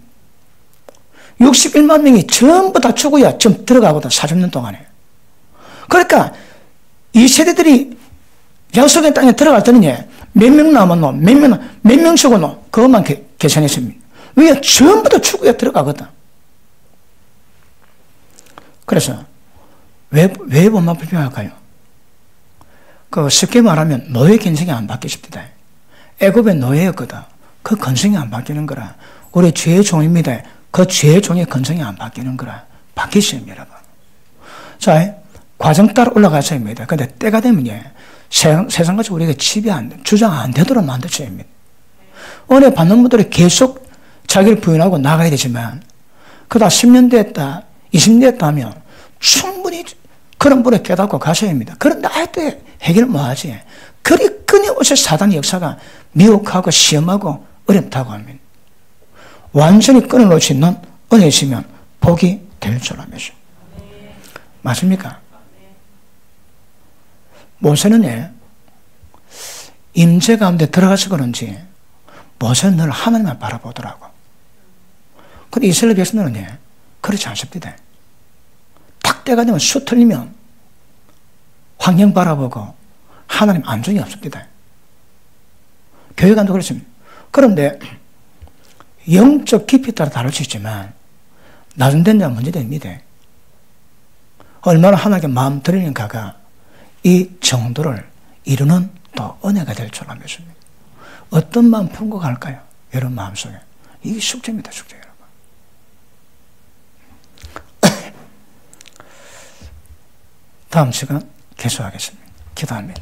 61만 명이 전부 다 죽어야 좀 들어가거든, 40년 동안에. 그러니까 이 세대들이 약속의 땅에 들어갈 때는 몇 명 남았노? 몇 명 죽었노? 그것만 계산했습니다. 왜? 전부 다 죽어야 들어가거든. 그래서 왜 원망 불평할까요? 쉽게 말하면 노예 근성이 안 바뀌십니다. 애굽의 노예였거든. 그 근성이 안 바뀌는 거라. 우리 죄의 종입니다. 그 죄의 종의 근성이 안 바뀌는 거라. 바뀌셔야 합니다, 여러분. 자, 과정 따라 올라가셔야 합니다. 근데 때가 되면 세상같이 우리가 주장 안 되도록 만드셔야 합니다. 은혜 받는 분들이 계속 자기를 부인하고 나가야 되지만, 그러다 10년 됐다, 20년 됐다 하면 충분히 그런 분을 깨닫고 가셔야 합니다. 그런데 아직도 해결 뭐 하지? 그리 끊임없이 사단의 역사가 미혹하고 시험하고 어렵다고 합니다. 완전히 끊어놓을 수 있는 은혜이시면 복이 될 줄 압니다. 맞습니까? 모세는 임재 가운데 들어가서 그런지 모세는 늘 하나님만 바라보더라고. 근데 이스라엘 백성들은 그렇지 않습니다. 딱 때가 되면 수 틀리면 환경 바라보고 하나님 안정이 없습니다. 교회관도 그렇습니다. 그런데 영적 깊이 따라 다를 수 있지만 낮은 데는 문제됩니다. 얼마나 하나님께 마음 드리는가가 이 정도를 이루는 또 은혜가 될 줄 믿습니다. 어떤 마음 품고 갈까요? 여러분 마음속에. 이게 숙제입니다, 숙제 여러분. 다음 시간 계속하겠습니다. 기도합니다.